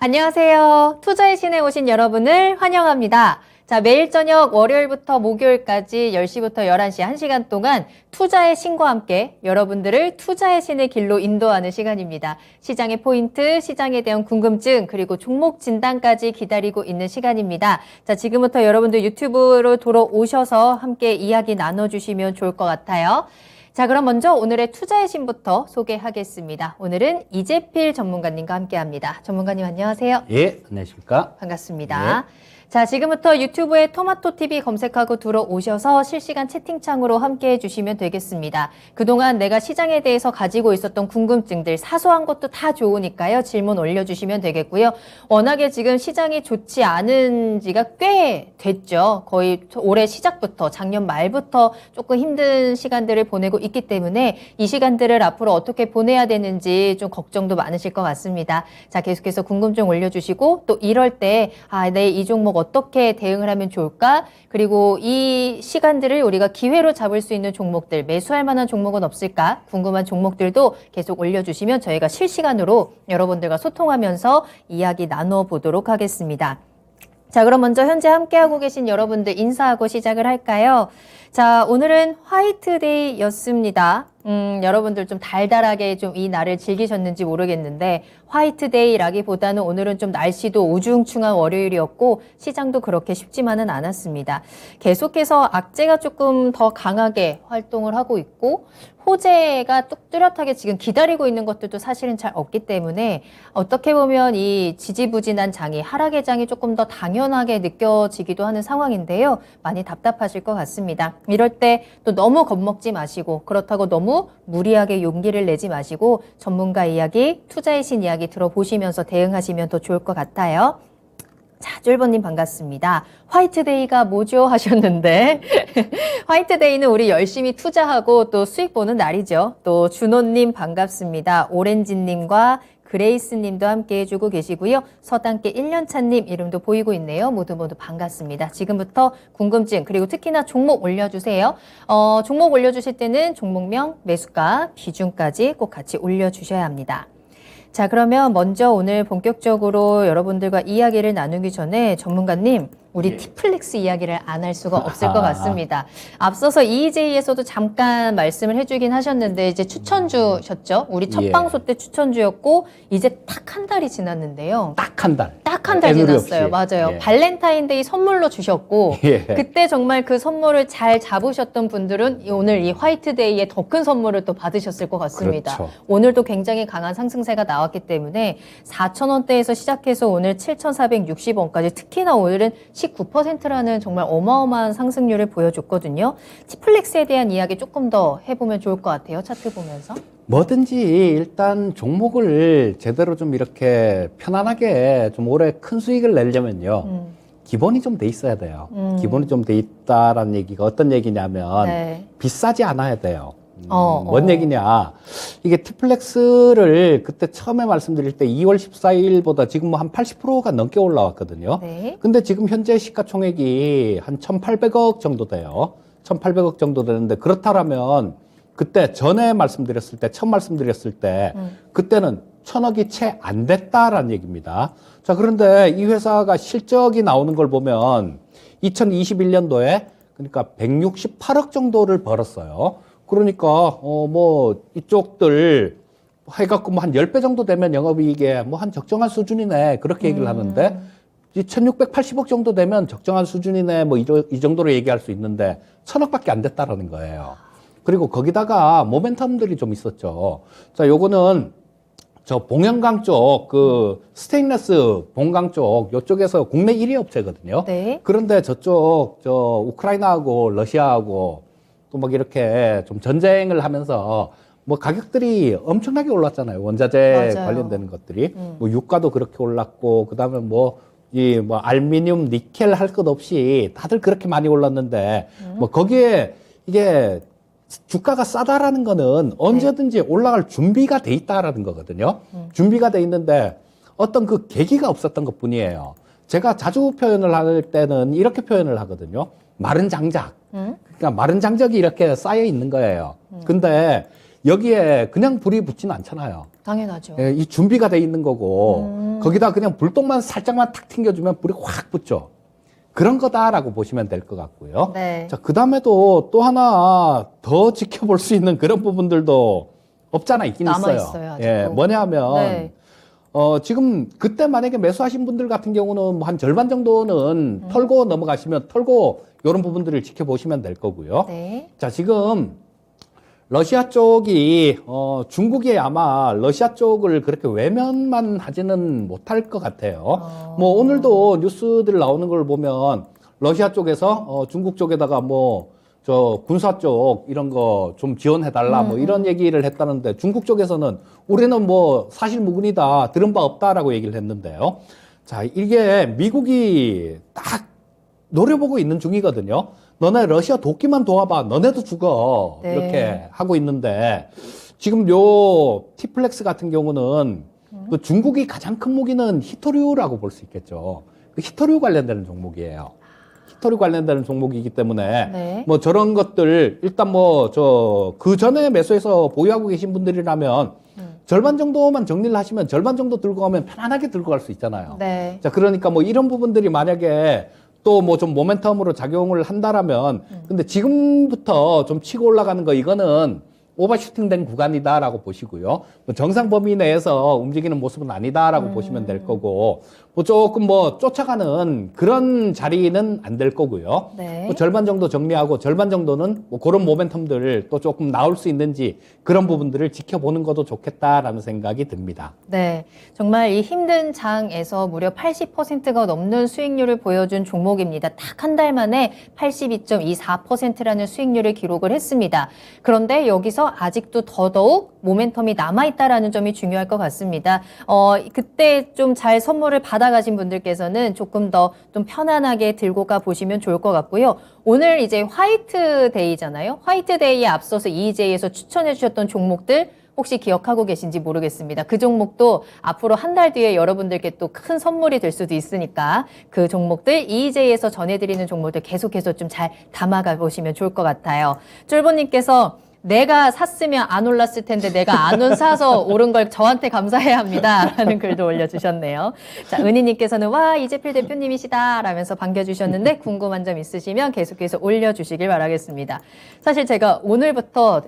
안녕하세요. 투자의 신에 오신 여러분을 환영합니다. 자, 매일 저녁 월요일부터 목요일까지 10시부터 11시 1시간 동안 투자의 신과 함께 여러분들을 투자의 신의 길로 인도하는 시간입니다. 시장의 포인트, 시장에 대한 궁금증, 그리고 종목 진단까지 기다리고 있는 시간입니다. 자, 지금부터 여러분들 유튜브로 돌아오셔서 함께 이야기 나눠주시면 좋을 것 같아요. 자, 그럼 먼저 오늘의 투자의 신부터 소개하겠습니다. 오늘은 이재필 전문가님과 함께합니다. 전문가님 안녕하세요. 예, 안녕하십니까. 반갑습니다. 자, 지금부터 유튜브에 토마토TV 검색하고 들어오셔서 실시간 채팅창으로 함께 해주시면 되겠습니다. 그동안 내가 시장에 대해서 가지고 있었던 궁금증들, 사소한 것도 다 좋으니까요. 질문 올려주시면 되겠고요. 워낙에 지금 시장이 좋지 않은 지가 꽤 됐죠. 거의 올해 시작부터, 작년 말부터 조금 힘든 시간들을 보내고 있기 때문에 이 시간들을 앞으로 어떻게 보내야 되는지 좀 걱정도 많으실 것 같습니다. 자, 계속해서 궁금증 올려주시고 또 이럴 때, 내 이 종목 어떻게 대응을 하면 좋을까? 그리고 이 시간들을 우리가 기회로 잡을 수 있는 종목들, 매수할 만한 종목은 없을까? 궁금한 종목들도 계속 올려주시면 저희가 실시간으로 여러분들과 소통하면서 이야기 나눠보도록 하겠습니다. 자, 그럼 먼저 현재 함께하고 계신 여러분들 인사하고 시작을 할까요? 자, 오늘은 화이트데이였습니다. 여러분들 좀 달달하게 좀 이 날을 즐기셨는지 모르겠는데 화이트데이라기보다는 오늘은 좀 날씨도 우중충한 월요일이었고 시장도 그렇게 쉽지만은 않았습니다. 계속해서 악재가 조금 더 강하게 활동을 하고 있고 호재가 뚝 뚜렷하게 지금 기다리고 있는 것들도 사실은 잘 없기 때문에 어떻게 보면 이 지지부진한 장이 하락의 장이 조금 더 당연하게 느껴지기도 하는 상황인데요. 많이 답답하실 것 같습니다. 이럴 때 또 너무 겁먹지 마시고 그렇다고 너무 무리하게 용기를 내지 마시고 전문가 이야기, 투자의 신 이야기 들어보시면서 대응하시면 더 좋을 것 같아요. 자, 쫄보님 반갑습니다. 화이트데이가 뭐죠? 하셨는데 화이트데이는 우리 열심히 투자하고 또 수익 보는 날이죠. 또 준호님 반갑습니다. 오렌지님과 그레이스님도 함께 해주고 계시고요. 서당계 1년차님 이름도 보이고 있네요. 모두 반갑습니다. 지금부터 궁금증 그리고 특히나 종목 올려주세요. 종목 올려주실 때는 종목명, 매수가, 비중까지 꼭 같이 올려주셔야 합니다. 자, 그러면 먼저 오늘 본격적으로 여러분들과 이야기를 나누기 전에 전문가님, 우리 티플렉스 이야기를 안 할 수가 없을 것 같습니다. 앞서서 EJ에서도 잠깐 말씀을 해주긴 하셨는데 이제 추천주셨죠? 우리 첫 방송 때 추천주였고 이제 딱 한 달이 지났는데요. 딱 한 달. 딱 한 달 지났어요. 맞아요. 예. 발렌타인데이 선물로 주셨고 그때 정말 그 선물을 잘 잡으셨던 분들은 오늘 이 화이트데이에 더 큰 선물을 또 받으셨을 것 같습니다. 그렇죠. 오늘도 굉장히 강한 상승세가 나왔기 때문에 4,000원대에서 시작해서 오늘 7,460원까지 특히나 오늘은 19%라는 정말 어마어마한 상승률을 보여줬거든요. 티플렉스에 대한 이야기 조금 더 해보면 좋을 것 같아요. 차트 보면서. 뭐든지 일단 종목을 제대로 좀 이렇게 편안하게 좀 올해 큰 수익을 내려면요. 기본이 좀 돼 있어야 돼요. 기본이 좀 돼 있다라는 얘기가 어떤 얘기냐면 비싸지 않아야 돼요. 뭔 얘기냐. 이게 티플렉스를 그때 처음에 말씀드릴 때 2월 14일보다 지금 뭐 한 80%가 넘게 올라왔거든요. 근데 지금 현재 시가총액이 한 1,800억 정도 돼요. 1,800억 정도 되는데 그렇다라면 그때 전에 말씀드렸을 때, 처음 말씀드렸을 때 그때는 1,000억이 채 안 됐다라는 얘기입니다. 자, 그런데 이 회사가 실적이 나오는 걸 보면 2021년도에 그러니까 168억 정도를 벌었어요. 그러니까 뭐 이쪽들 해갖고 뭐 한 10배 정도 되면 영업이익에 뭐 한 적정한 수준이네 그렇게 얘기를 하는데 이 1680억 정도 되면 적정한 수준이네 뭐 이 정도로 얘기할 수 있는데 1000억밖에 안 됐다라는 거예요. 그리고 거기다가 모멘텀들이 좀 있었죠. 자, 요거는 저 봉영강 쪽 그 스테인레스 본강 쪽 요쪽에서 국내 1위 업체거든요. 그런데 저쪽 저 우크라이나하고 러시아하고 또 막 이렇게 좀 전쟁을 하면서 뭐 가격들이 엄청나게 올랐잖아요. 원자재 관련되는 것들이. 뭐 유가도 그렇게 올랐고, 그 다음에 뭐 알미늄, 니켈 할 것 없이 다들 그렇게 많이 올랐는데, 뭐 거기에 이게 주가가 싸다라는 거는 언제든지 올라갈 준비가 돼 있다라는 거거든요. 준비가 돼 있는데 어떤 그 계기가 없었던 것 뿐이에요. 제가 자주 표현을 할 때는 이렇게 표현을 하거든요. 마른 장작. 그러니까 마른 장작이 이렇게 쌓여 있는 거예요. 근데 여기에 그냥 불이 붙지는 않잖아요. 당연하죠. 예, 이 준비가 돼 있는 거고 거기다 그냥 불똥만 살짝만 탁 튕겨주면 불이 확 붙죠. 그런 거다라고 보시면 될 것 같고요. 네. 자, 그 다음에도 또 하나 더 지켜볼 수 있는 그런 부분들도 없잖아 있긴 있어요. 남아있어요, 아직도. 예, 뭐냐면 네. 지금 그때 만약에 매수하신 분들 같은 경우는 뭐한 절반 정도는 털고 넘어가시면 털고 이런 부분들을 지켜보시면 될 거고요. 네. 자, 지금 러시아 쪽이 중국이 아마 러시아 쪽을 그렇게 외면만 하지는 못할 것 같아요. 뭐 오늘도 뉴스들 나오는 걸 보면 러시아 쪽에서 중국 쪽에다가 뭐 저 군사 쪽 이런 거 좀 지원해달라 뭐 이런 얘기를 했다는데 중국 쪽에서는 우리는 뭐 사실 무근이다 들은 바 없다라고 얘기를 했는데요. 자, 이게 미국이 딱 노려보고 있는 중이거든요. 너네 러시아 도끼만 도와봐. 너네도 죽어. 네. 이렇게 하고 있는데 지금 요 티플렉스 같은 경우는 그 중국이 가장 큰 무기는 히토류라고 볼 수 있겠죠. 그 히토류 관련되는 종목이에요. 히토류 관련되는 종목이기 때문에 네. 뭐 저런 것들 일단 뭐 저 그 전에 매수해서 보유하고 계신 분들이라면 절반 정도만 정리를 하시면 절반 정도 들고 가면 편안하게 들고 갈 수 있잖아요. 네. 자, 그러니까 뭐 이런 부분들이 만약에 또 뭐 좀 모멘텀으로 작용을 한다라면 근데 지금부터 좀 치고 올라가는 거 이거는 오버슈팅 된 구간이다라고 보시고요. 뭐 정상 범위 내에서 움직이는 모습은 아니다라고 보시면 될 거고 뭐 조금 뭐 쫓아가는 그런 자리는 안 될 거고요. 네. 뭐 절반 정도 정리하고 절반 정도는 뭐 그런 모멘텀들을 또 조금 나올 수 있는지 그런 부분들을 지켜보는 것도 좋겠다라는 생각이 듭니다. 네. 정말 이 힘든 장에서 무려 80%가 넘는 수익률을 보여준 종목입니다. 딱 한 달 만에 82.24%라는 수익률을 기록을 했습니다. 그런데 여기서 아직도 더더욱 모멘텀이 남아있다라는 점이 중요할 것 같습니다. 그때 좀 잘 선물을 받아가신 분들께서는 조금 더 좀 편안하게 들고 가 보시면 좋을 것 같고요. 오늘 이제 화이트데이잖아요. 화이트데이에 앞서서 EJ에서 추천해 주셨던 종목들 혹시 기억하고 계신지 모르겠습니다. 그 종목도 앞으로 한 달 뒤에 여러분들께 또 큰 선물이 될 수도 있으니까 그 종목들 EJ에서 전해드리는 종목들 계속해서 좀 잘 담아가 보시면 좋을 것 같아요. 쫄보님께서 내가 샀으면 안 올랐을 텐데 내가 안 사서 오른 걸 저한테 감사해야 합니다. 라는 글도 올려주셨네요. 자, 은희님께서는 와, 이재필 대표님이시다. 라면서 반겨주셨는데 궁금한 점 있으시면 계속해서 올려주시길 바라겠습니다. 사실 제가 오늘부터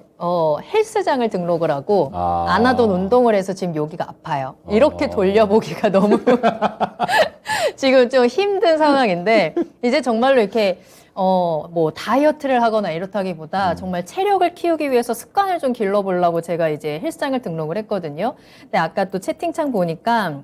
헬스장을 등록을 하고 안 하던 운동을 해서 지금 여기가 아파요. 이렇게 돌려보기가 너무 지금 좀 힘든 상황인데 이제 정말로 이렇게 뭐 다이어트를 하거나 이렇다기보다 정말 체력을 키우기 위해서 습관을 좀 길러보려고 제가 이제 헬스장을 등록을 했거든요. 근데 아까 또 채팅창 보니까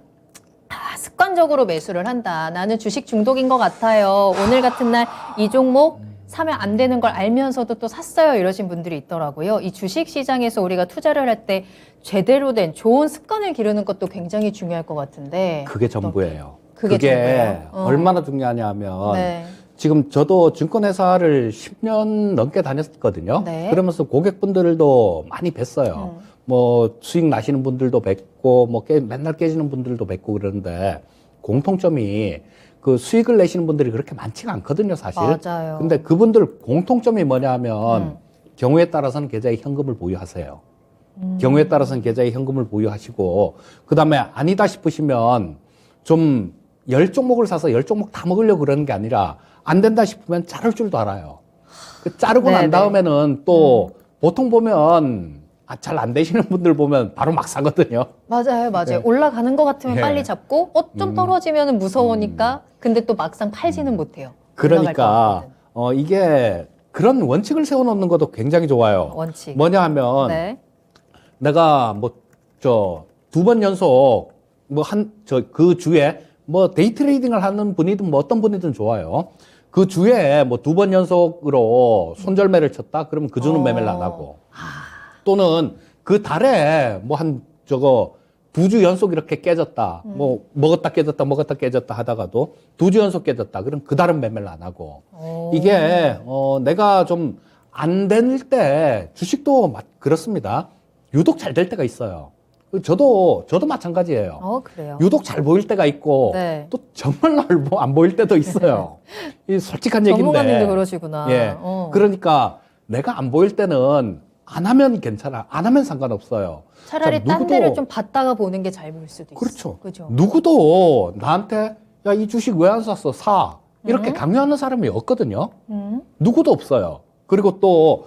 습관적으로 매수를 한다. 나는 주식 중독인 것 같아요. 오늘 같은 날 이 종목 사면 안 되는 걸 알면서도 또 샀어요. 이러신 분들이 있더라고요. 이 주식 시장에서 우리가 투자를 할 때 제대로 된 좋은 습관을 기르는 것도 굉장히 중요할 것 같은데. 그게 전부예요. 그게 전부예요? 얼마나 중요하냐 하면 네. 지금 저도 증권회사를 10년 넘게 다녔거든요. 네. 그러면서 고객분들도 많이 뵀어요. 뭐 수익 나시는 분들도 뵙고 뭐 맨날 깨지는 분들도 뵙고 그러는데 공통점이 그 수익을 내시는 분들이 그렇게 많지가 않거든요, 사실. 맞아요. 근데 그분들 공통점이 뭐냐 하면 경우에 따라서는 계좌에 현금을 보유하세요. 경우에 따라서는 계좌에 현금을 보유하시고 그다음에 아니다 싶으시면 좀 10종목을 사서 10종목 다 먹으려고 그러는 게 아니라 안 된다 싶으면 자를 줄도 알아요. 그 자르고 난 다음에는 또 보통 보면 잘 안 되시는 분들 보면 바로 막 사거든요. 맞아요. 네. 올라가는 것 같으면 네. 빨리 잡고, 좀 떨어지면 무서우니까, 근데 또 막상 팔지는 못해요. 올라갈 것 그러니까, 같거든. 이게 그런 원칙을 세워놓는 것도 굉장히 좋아요. 원칙. 뭐냐 하면, 네. 내가 두 번 연속, 그 주에 데이 트레이딩을 하는 분이든 어떤 분이든 좋아요. 그 주에 두 번 연속으로 손절매를 쳤다? 그러면 그 주는 매매를 안 하고. 또는 그 달에 두 주 연속 이렇게 깨졌다. 먹었다 깨졌다 하다가도 2주 연속 깨졌다. 그럼 그 달은 매매를 안 하고. 이게, 내가 좀 안 될 때 주식도 그렇습니다. 유독 잘 될 때가 있어요. 저도 마찬가지예요. 그래요. 유독 잘 보일 때가 있고, 네. 또 정말 안 보일 때도 있어요. 이 솔직한 얘기인데. 전문가님도 그러시구나. 예. 그러니까 내가 안 보일 때는 안 하면 괜찮아. 안 하면 상관없어요. 차라리 자, 딴 데를 좀 봤다가 보는 게 잘 보일 수도 있어요. 그렇죠. 그죠? 누구도 나한테 야, 이 주식 왜 안 샀어? 사. 이렇게 강요하는 사람이 없거든요. 누구도 없어요. 그리고 또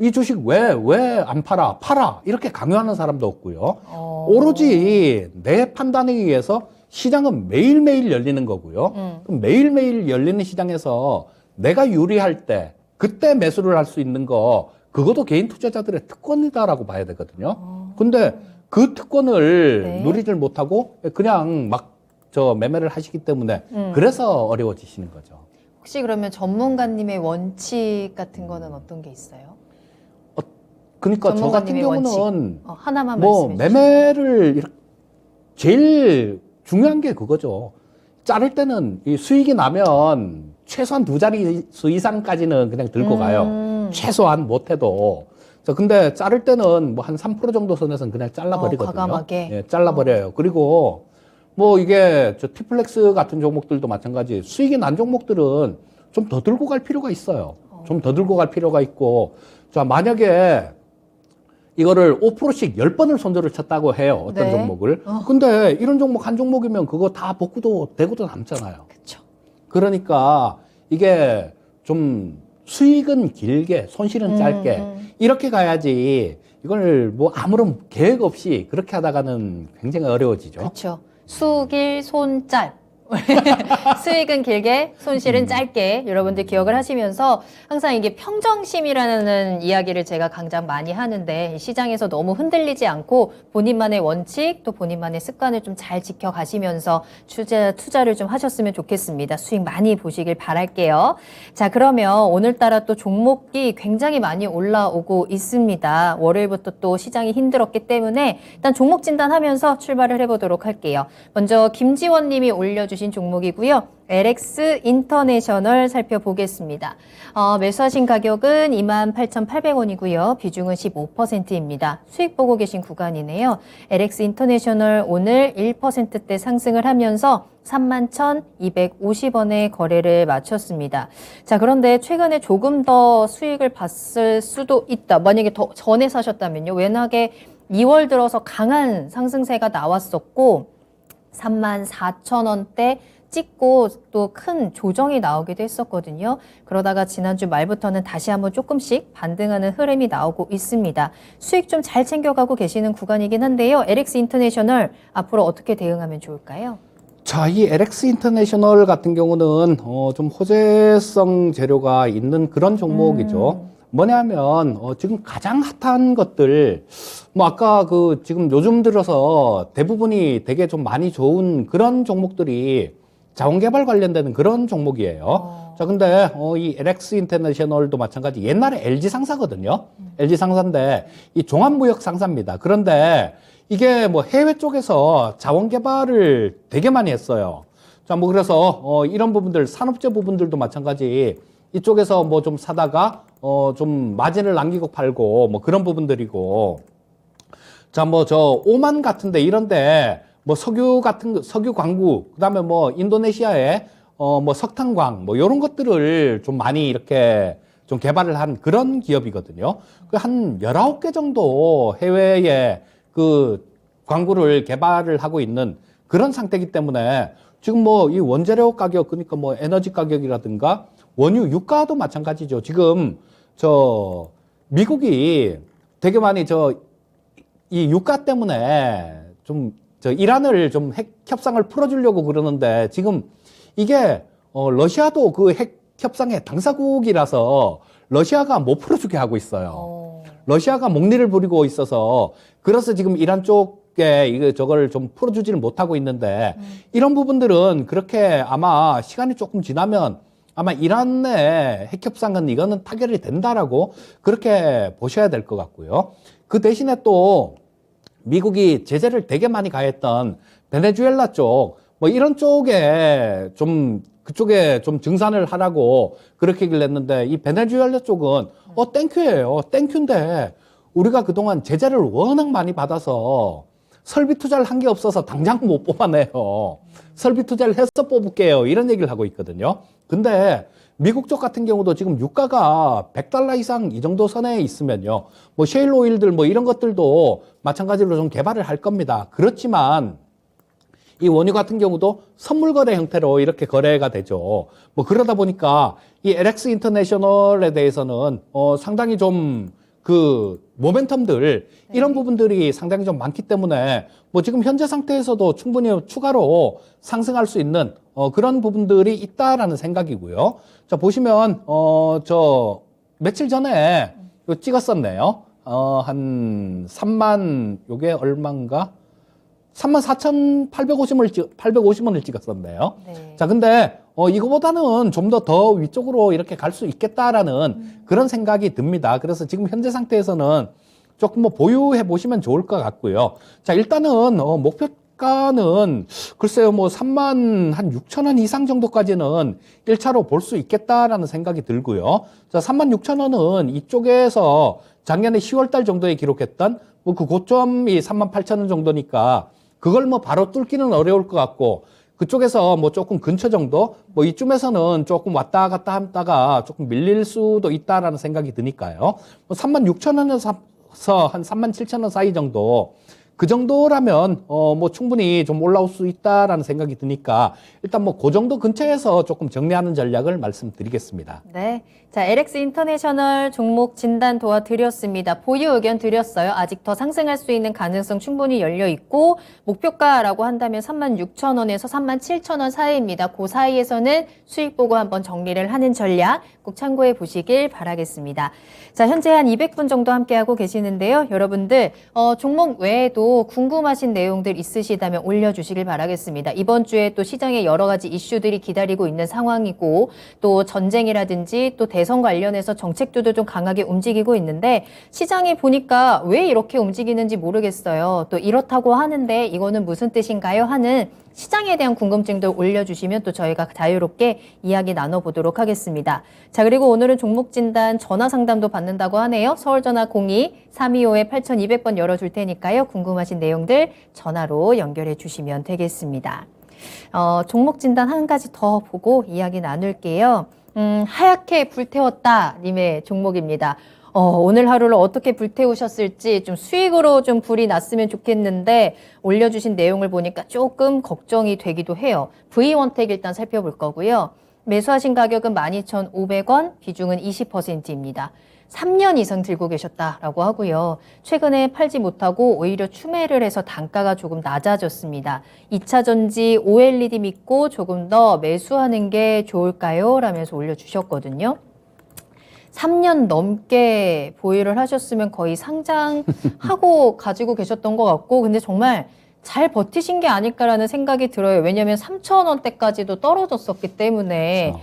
이 주식 왜 안 팔아? 팔아. 이렇게 강요하는 사람도 없고요. 오로지 내 판단에 의해서 시장은 매일매일 열리는 거고요. 그럼 매일매일 열리는 시장에서 내가 유리할 때 그때 매수를 할 수 있는 거 그것도 개인 투자자들의 특권이다라고 봐야 되거든요. 근데 그 특권을 네. 누리질 못하고 그냥 막 매매를 하시기 때문에 그래서 어려워지시는 거죠. 혹시 그러면 전문가님의 원칙 같은 거는 어떤 게 있어요? 그러니까 저 같은 전문가님의 경우는 하나만 뭐 말씀해 주시죠. 매매를 제일 중요한 게 그거죠. 자를 때는 이 수익이 나면 최소한 2자릿수 이상까지는 그냥 들고 가요. 최소한 못해도. 근데 자를 때는 뭐 한 3% 정도 선에서는 그냥 잘라버리거든요. 과감하게. 예, 잘라버려요. 그리고 뭐 이게 저 티플렉스 같은 종목들도 마찬가지. 수익이 난 종목들은 좀 더 들고 갈 필요가 있어요. 좀 더 들고 갈 필요가 있고. 자, 만약에 이거를 5%씩 10번을 손절을 쳤다고 해요. 어떤 네. 종목을. 근데 이런 종목 한 종목이면 그거 다 복구도 되고도 남잖아요. 그렇죠. 그러니까 이게 좀 수익은 길게, 손실은 짧게 이렇게 가야지 이걸 뭐 아무런 계획 없이 그렇게 하다가는 굉장히 어려워지죠. 그렇죠. 수길 손짤. 수익은 길게, 손실은 짧게 여러분들 기억을 하시면서 항상 이게 평정심이라는 이야기를 제가 강장 많이 하는데 시장에서 너무 흔들리지 않고 본인만의 원칙 또 본인만의 습관을 좀 잘 지켜가시면서 투자를 좀 하셨으면 좋겠습니다. 수익 많이 보시길 바랄게요. 자, 그러면 오늘따라 또 종목이 굉장히 많이 올라오고 있습니다. 월요일부터 또 시장이 힘들었기 때문에 일단 종목 진단하면서 출발을 해보도록 할게요. 먼저 김지원 님이 올려주신 종목이고요. LX 인터내셔널 살펴보겠습니다. 매수하신 가격은 28,800원이고요. 비중은 15%입니다. 수익 보고 계신 구간이네요. LX 인터내셔널 오늘 1%대 상승을 하면서 31,250원에 거래를 마쳤습니다. 자, 그런데 최근에 조금 더 수익을 봤을 수도 있다. 만약에 더 전에 사셨다면요. 워낙에 2월 들어서 강한 상승세가 나왔었고 34,000원대 찍고 또 큰 조정이 나오기도 했었거든요. 그러다가 지난주 말부터는 다시 한번 조금씩 반등하는 흐름이 나오고 있습니다. 수익 좀 잘 챙겨가고 계시는 구간이긴 한데요. LX 인터내셔널 앞으로 어떻게 대응하면 좋을까요? 자, 이 LX 인터내셔널 같은 경우는 좀 호재성 재료가 있는 그런 종목이죠. 뭐냐면 지금 가장 핫한 것들 뭐 아까 지금 요즘 들어서 대부분이 되게 좀 많이 좋은 그런 종목들이 자원개발 관련되는 그런 종목이에요. 자, 근데 이 LX 인터내셔널도 마찬가지. 옛날에 LG 상사거든요. LG 상사인데 이 종합무역 상사입니다. 그런데 이게 뭐 해외 쪽에서 자원개발을 되게 많이 했어요. 자, 뭐 그래서 이런 부분들 산업재 부분들도 마찬가지. 이쪽에서 뭐 좀 사다가 좀 마진을 남기고 팔고 뭐 그런 부분들이고. 자, 뭐 저 오만 같은데 이런데 뭐 석유 광구, 그다음에 뭐 인도네시아에 뭐 석탄광 뭐 이런 것들을 좀 많이 이렇게 좀 개발을 한 그런 기업이거든요. 그 한 19개 정도 해외에 그 광구를 개발을 하고 있는 그런 상태이기 때문에 지금 뭐 이 원재료 가격, 그러니까 뭐 에너지 가격이라든가 원유 유가도 마찬가지죠. 지금 미국이 되게 많이 이 유가 때문에 좀 이란을 좀 핵 협상을 풀어주려고 그러는데 지금 이게 러시아도 그 핵 협상의 당사국이라서 러시아가 못 풀어주게 하고 있어요. 러시아가 목리를 부리고 있어서 그래서 지금 이란 쪽에 저걸 좀 풀어주지를 못하고 있는데 이런 부분들은 그렇게 아마 시간이 조금 지나면 아마 이란의 핵 협상은 이거는 타결이 된다라고 그렇게 보셔야 될 것 같고요. 그 대신에 또 미국이 제재를 되게 많이 가했던 베네수엘라 쪽, 뭐 이런 쪽에 그쪽에 좀 증산을 하라고 그렇게 얘기를 했는데 이 베네수엘라 쪽은 땡큐예요. 땡큐인데 우리가 그동안 제재를 워낙 많이 받아서 설비 투자를 한 게 없어서 당장 못 뽑아내요. 설비 투자를 해서 뽑을게요. 이런 얘기를 하고 있거든요. 근데 미국 쪽 같은 경우도 지금 유가가 $100 이상 이 정도 선에 있으면요. 뭐 셰일 오일들 뭐 이런 것들도 마찬가지로 좀 개발을 할 겁니다. 그렇지만 이 원유 같은 경우도 선물 거래 형태로 이렇게 거래가 되죠. 뭐 그러다 보니까 이 LX 인터내셔널에 대해서는 상당히 좀 그 모멘텀들 이런 부분들이 상당히 좀 많기 때문에 뭐 지금 현재 상태에서도 충분히 추가로 상승할 수 있는 그런 부분들이 있다라는 생각이고요. 자, 보시면 저 며칠 전에 이거 찍었었네요. 한 3만 요게 얼마인가? 34,850원을 찍었었네요. 네. 자, 근데 이거보다는 좀 더 위쪽으로 이렇게 갈 수 있겠다라는 그런 생각이 듭니다. 그래서 지금 현재 상태에서는 조금 뭐 보유해 보시면 좋을 것 같고요. 자, 일단은 목표가는 글쎄요, 뭐 3만 한 6천 원 이상 정도까지는 1차로 볼 수 있겠다라는 생각이 들고요. 자, 3만 6천 원은 이쪽에서 작년에 10월 달 정도에 기록했던 뭐 그 고점이 3만 8천 원 정도니까 그걸 뭐 바로 뚫기는 어려울 것 같고, 그쪽에서 뭐 조금 근처 정도, 뭐 이쯤에서는 조금 왔다 갔다 하다가 조금 밀릴 수도 있다라는 생각이 드니까요. 뭐 3만 6천 원에서 한 3만 7천 원 사이 정도, 그 정도라면 뭐 충분히 좀 올라올 수 있다라는 생각이 드니까 일단 뭐 그 정도 근처에서 조금 정리하는 전략을 말씀드리겠습니다. 네. 자, LX 인터내셔널 종목 진단 도와드렸습니다. 보유 의견 드렸어요. 아직 더 상승할 수 있는 가능성 충분히 열려 있고, 목표가라고 한다면 36,000원에서 37,000원 사이입니다. 그 사이에서는 수익 보고 한번 정리를 하는 전략 꼭 참고해 보시길 바라겠습니다. 자, 현재 한 200분 정도 함께하고 계시는데요. 여러분들 종목 외에도 궁금하신 내용들 있으시다면 올려주시길 바라겠습니다. 이번 주에 또 시장에 여러 가지 이슈들이 기다리고 있는 상황이고, 또 전쟁이라든지 또 대선 관련해서 정책들도 좀 강하게 움직이고 있는데, 시장이 보니까 왜 이렇게 움직이는지 모르겠어요. 또 이렇다고 하는데 이거는 무슨 뜻인가요? 하는 시장에 대한 궁금증들 올려주시면 또 저희가 자유롭게 이야기 나눠보도록 하겠습니다. 자, 그리고 오늘은 종목 진단 전화 상담도 받는다고 하네요. 서울전화 02-325-8200번 열어줄 테니까요. 궁금하신 내용들 전화로 연결해 주시면 되겠습니다. 종목 진단 한 가지 더 보고 이야기 나눌게요. 하얗게 불태웠다 님의 종목입니다. 오늘 하루를 어떻게 불태우셨을지 좀 수익으로 좀 불이 났으면 좋겠는데 올려주신 내용을 보니까 조금 걱정이 되기도 해요. V원택 일단 살펴볼 거고요. 매수하신 가격은 12,500원, 비중은 20%입니다. 3년 이상 들고 계셨다라고 하고요. 최근에 팔지 못하고 오히려 추매를 해서 단가가 조금 낮아졌습니다. 2차 전지 OLED 믿고 조금 더 매수하는 게 좋을까요? 라면서 올려주셨거든요. 3년 넘게 보유를 하셨으면 거의 상장하고 가지고 계셨던 것 같고, 근데 정말 잘 버티신 게 아닐까라는 생각이 들어요. 왜냐하면 3,000원대까지도 떨어졌었기 때문에.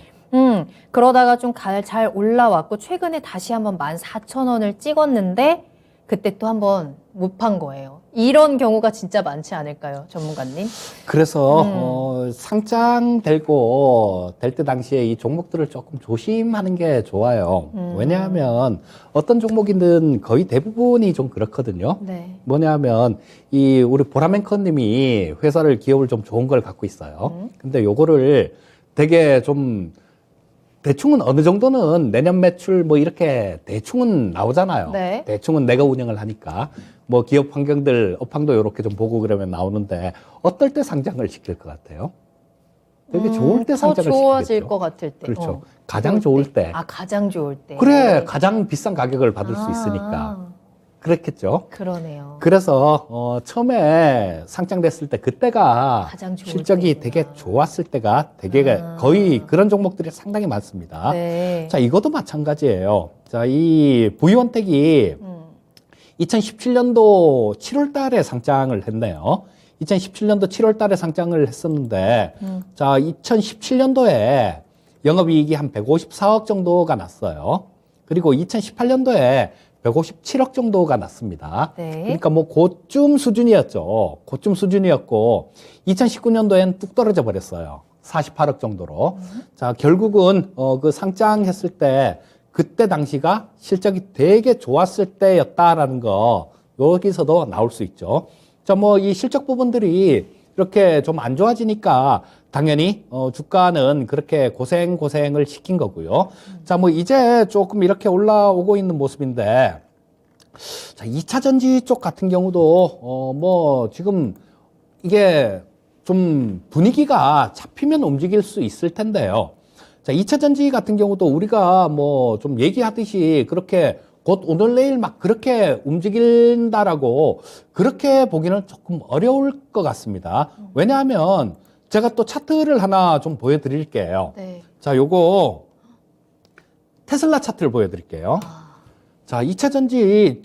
그러다가 좀 잘 올라왔고, 최근에 다시 한번 14,000원을 찍었는데 그때 또 한번 못 판 거예요. 이런 경우가 진짜 많지 않을까요, 전문가님? 그래서 상장 될 때 당시에 이 종목들을 조금 조심하는 게 좋아요. 왜냐하면 어떤 종목이든 거의 대부분이 좀 그렇거든요. 네. 뭐냐면 이 우리 보라맨커님이 회사를 기업을 좀 좋은 걸 갖고 있어요. 근데 요거를 되게 좀 대충은 어느 정도는 내년 매출 뭐 이렇게 대충은 나오잖아요. 네. 대충은 내가 운영을 하니까 뭐 기업 환경들 업황도 이렇게 좀 보고 그러면 나오는데 어떨 때 상장을 시킬 것 같아요? 되게 좋을 때 상장을 더 좋아질 시키겠죠. 것 같을 때. 그렇죠. 가장 좋을 때. 아, 가장 좋을 때. 그래, 가장 비싼 가격을 받을 수 있으니까. 그렇겠죠. 그러네요. 그래서 처음에 상장됐을 때 그때가 가장 좋을 실적이 때구나. 되게 좋았을 때가 되게 거의 그런 종목들이 상당히 많습니다. 네. 자, 이것도 마찬가지예요. 자, 이 V원택이 2017년도 7월 달에 상장을 했네요. 2017년도 7월 달에 상장을 했었는데, 자, 2017년도에 영업이익이 한 154억 정도가 났어요. 그리고 2018년도에 157억 정도가 났습니다. 네. 그러니까 뭐 고쯤 수준이었죠. 고쯤 수준이었고 2019년도엔 뚝 떨어져 버렸어요. 48억 정도로. 자, 결국은 그 상장했을 때 그때 당시가 실적이 되게 좋았을 때였다라는 거 여기서도 나올 수 있죠. 자, 뭐 이 실적 부분들이 이렇게 좀 안 좋아지니까 당연히 주가는 그렇게 고생을 시킨 거고요. 자, 뭐 이제 조금 이렇게 올라오고 있는 모습인데, 자, 2차 전지 쪽 같은 경우도 뭐 지금 이게 좀 분위기가 잡히면 움직일 수 있을 텐데요. 자, 2차 전지 같은 경우도 우리가 뭐 좀 얘기하듯이 그렇게 곧 오늘 내일 막 그렇게 움직인다라고 그렇게 보기는 조금 어려울 것 같습니다. 왜냐하면 제가 또 차트를 하나 좀 보여드릴게요. 네. 자, 요거 테슬라 차트를 보여드릴게요. 자, 2차 전지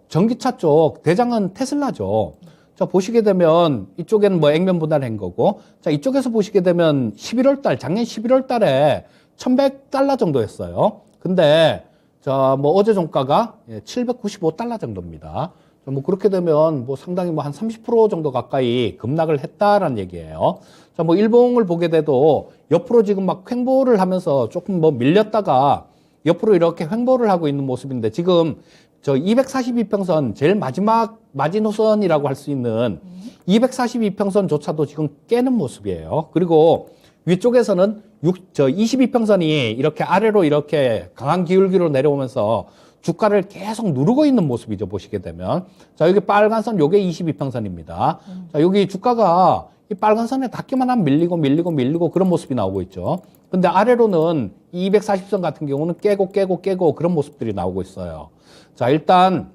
전기차 쪽 대장은 테슬라죠. 자, 보시게 되면 이쪽에는 뭐 액면 분할한 거고, 자, 이쪽에서 보시게 되면 11월 달, 작년 11월 달에 1100달러 정도였어요. 근데 자, 뭐 어제 종가가 795달러 정도입니다. 뭐 그렇게 되면 뭐 상당히 뭐 한 30% 정도 가까이 급락을 했다라는 얘기예요. 자, 뭐 일봉을 보게 돼도 옆으로 지금 막 횡보를 하면서 조금 뭐 밀렸다가 옆으로 이렇게 횡보를 하고 있는 모습인데, 지금 저 242평선 제일 마지막 마지노선이라고 할 수 있는 242평선조차도 지금 깨는 모습이에요. 그리고 위쪽에서는 22평선이 이렇게 아래로 이렇게 강한 기울기로 내려오면서 주가를 계속 누르고 있는 모습이죠. 보시게 되면. 자, 여기 빨간 선, 요게 22평선입니다. 자, 여기 주가가 이 빨간 선에 닿기만 하면 밀리고 그런 모습이 나오고 있죠. 근데 아래로는 240선 같은 경우는 깨고 그런 모습들이 나오고 있어요. 자, 일단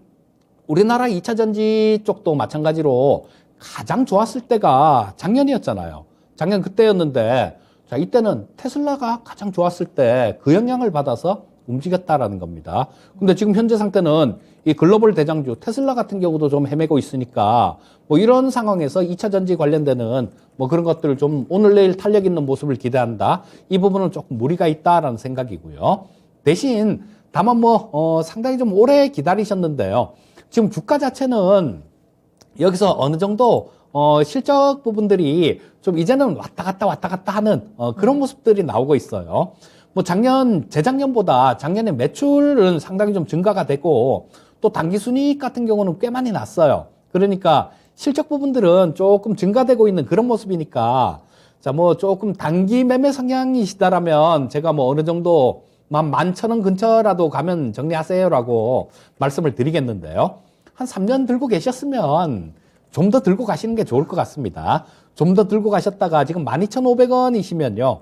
우리나라 2차 전지 쪽도 마찬가지로 가장 좋았을 때가 작년이었잖아요. 작년 그때였는데, 자, 이때는 테슬라가 가장 좋았을 때 그 영향을 받아서 움직였다라는 겁니다. 근데 지금 현재 상태는 이 글로벌 대장주 테슬라 같은 경우도 좀 헤매고 있으니까, 뭐 이런 상황에서 2차 전지 관련되는 뭐 그런 것들을 좀 오늘 내일 탄력 있는 모습을 기대한다. 이 부분은 조금 무리가 있다라는 생각이고요. 대신 다만 뭐 상당히 좀 오래 기다리셨는데요. 지금 주가 자체는 여기서 어느 정도 실적 부분들이 좀 이제는 왔다 갔다 하는 그런 모습들이 나오고 있어요. 뭐 재작년보다 작년에 매출은 상당히 좀 증가가 되고, 또 당기 순이익 같은 경우는 꽤 많이 났어요. 그러니까 실적 부분들은 조금 증가되고 있는 그런 모습이니까, 자, 뭐 조금 단기 매매 성향이시다라면 제가 뭐 어느 정도 11,000원 근처라도 가면 정리하세요라고 말씀을 드리겠는데요. 한 3년 들고 계셨으면 좀 더 들고 가시는 게 좋을 것 같습니다. 좀 더 들고 가셨다가 지금 12,500원이시면요.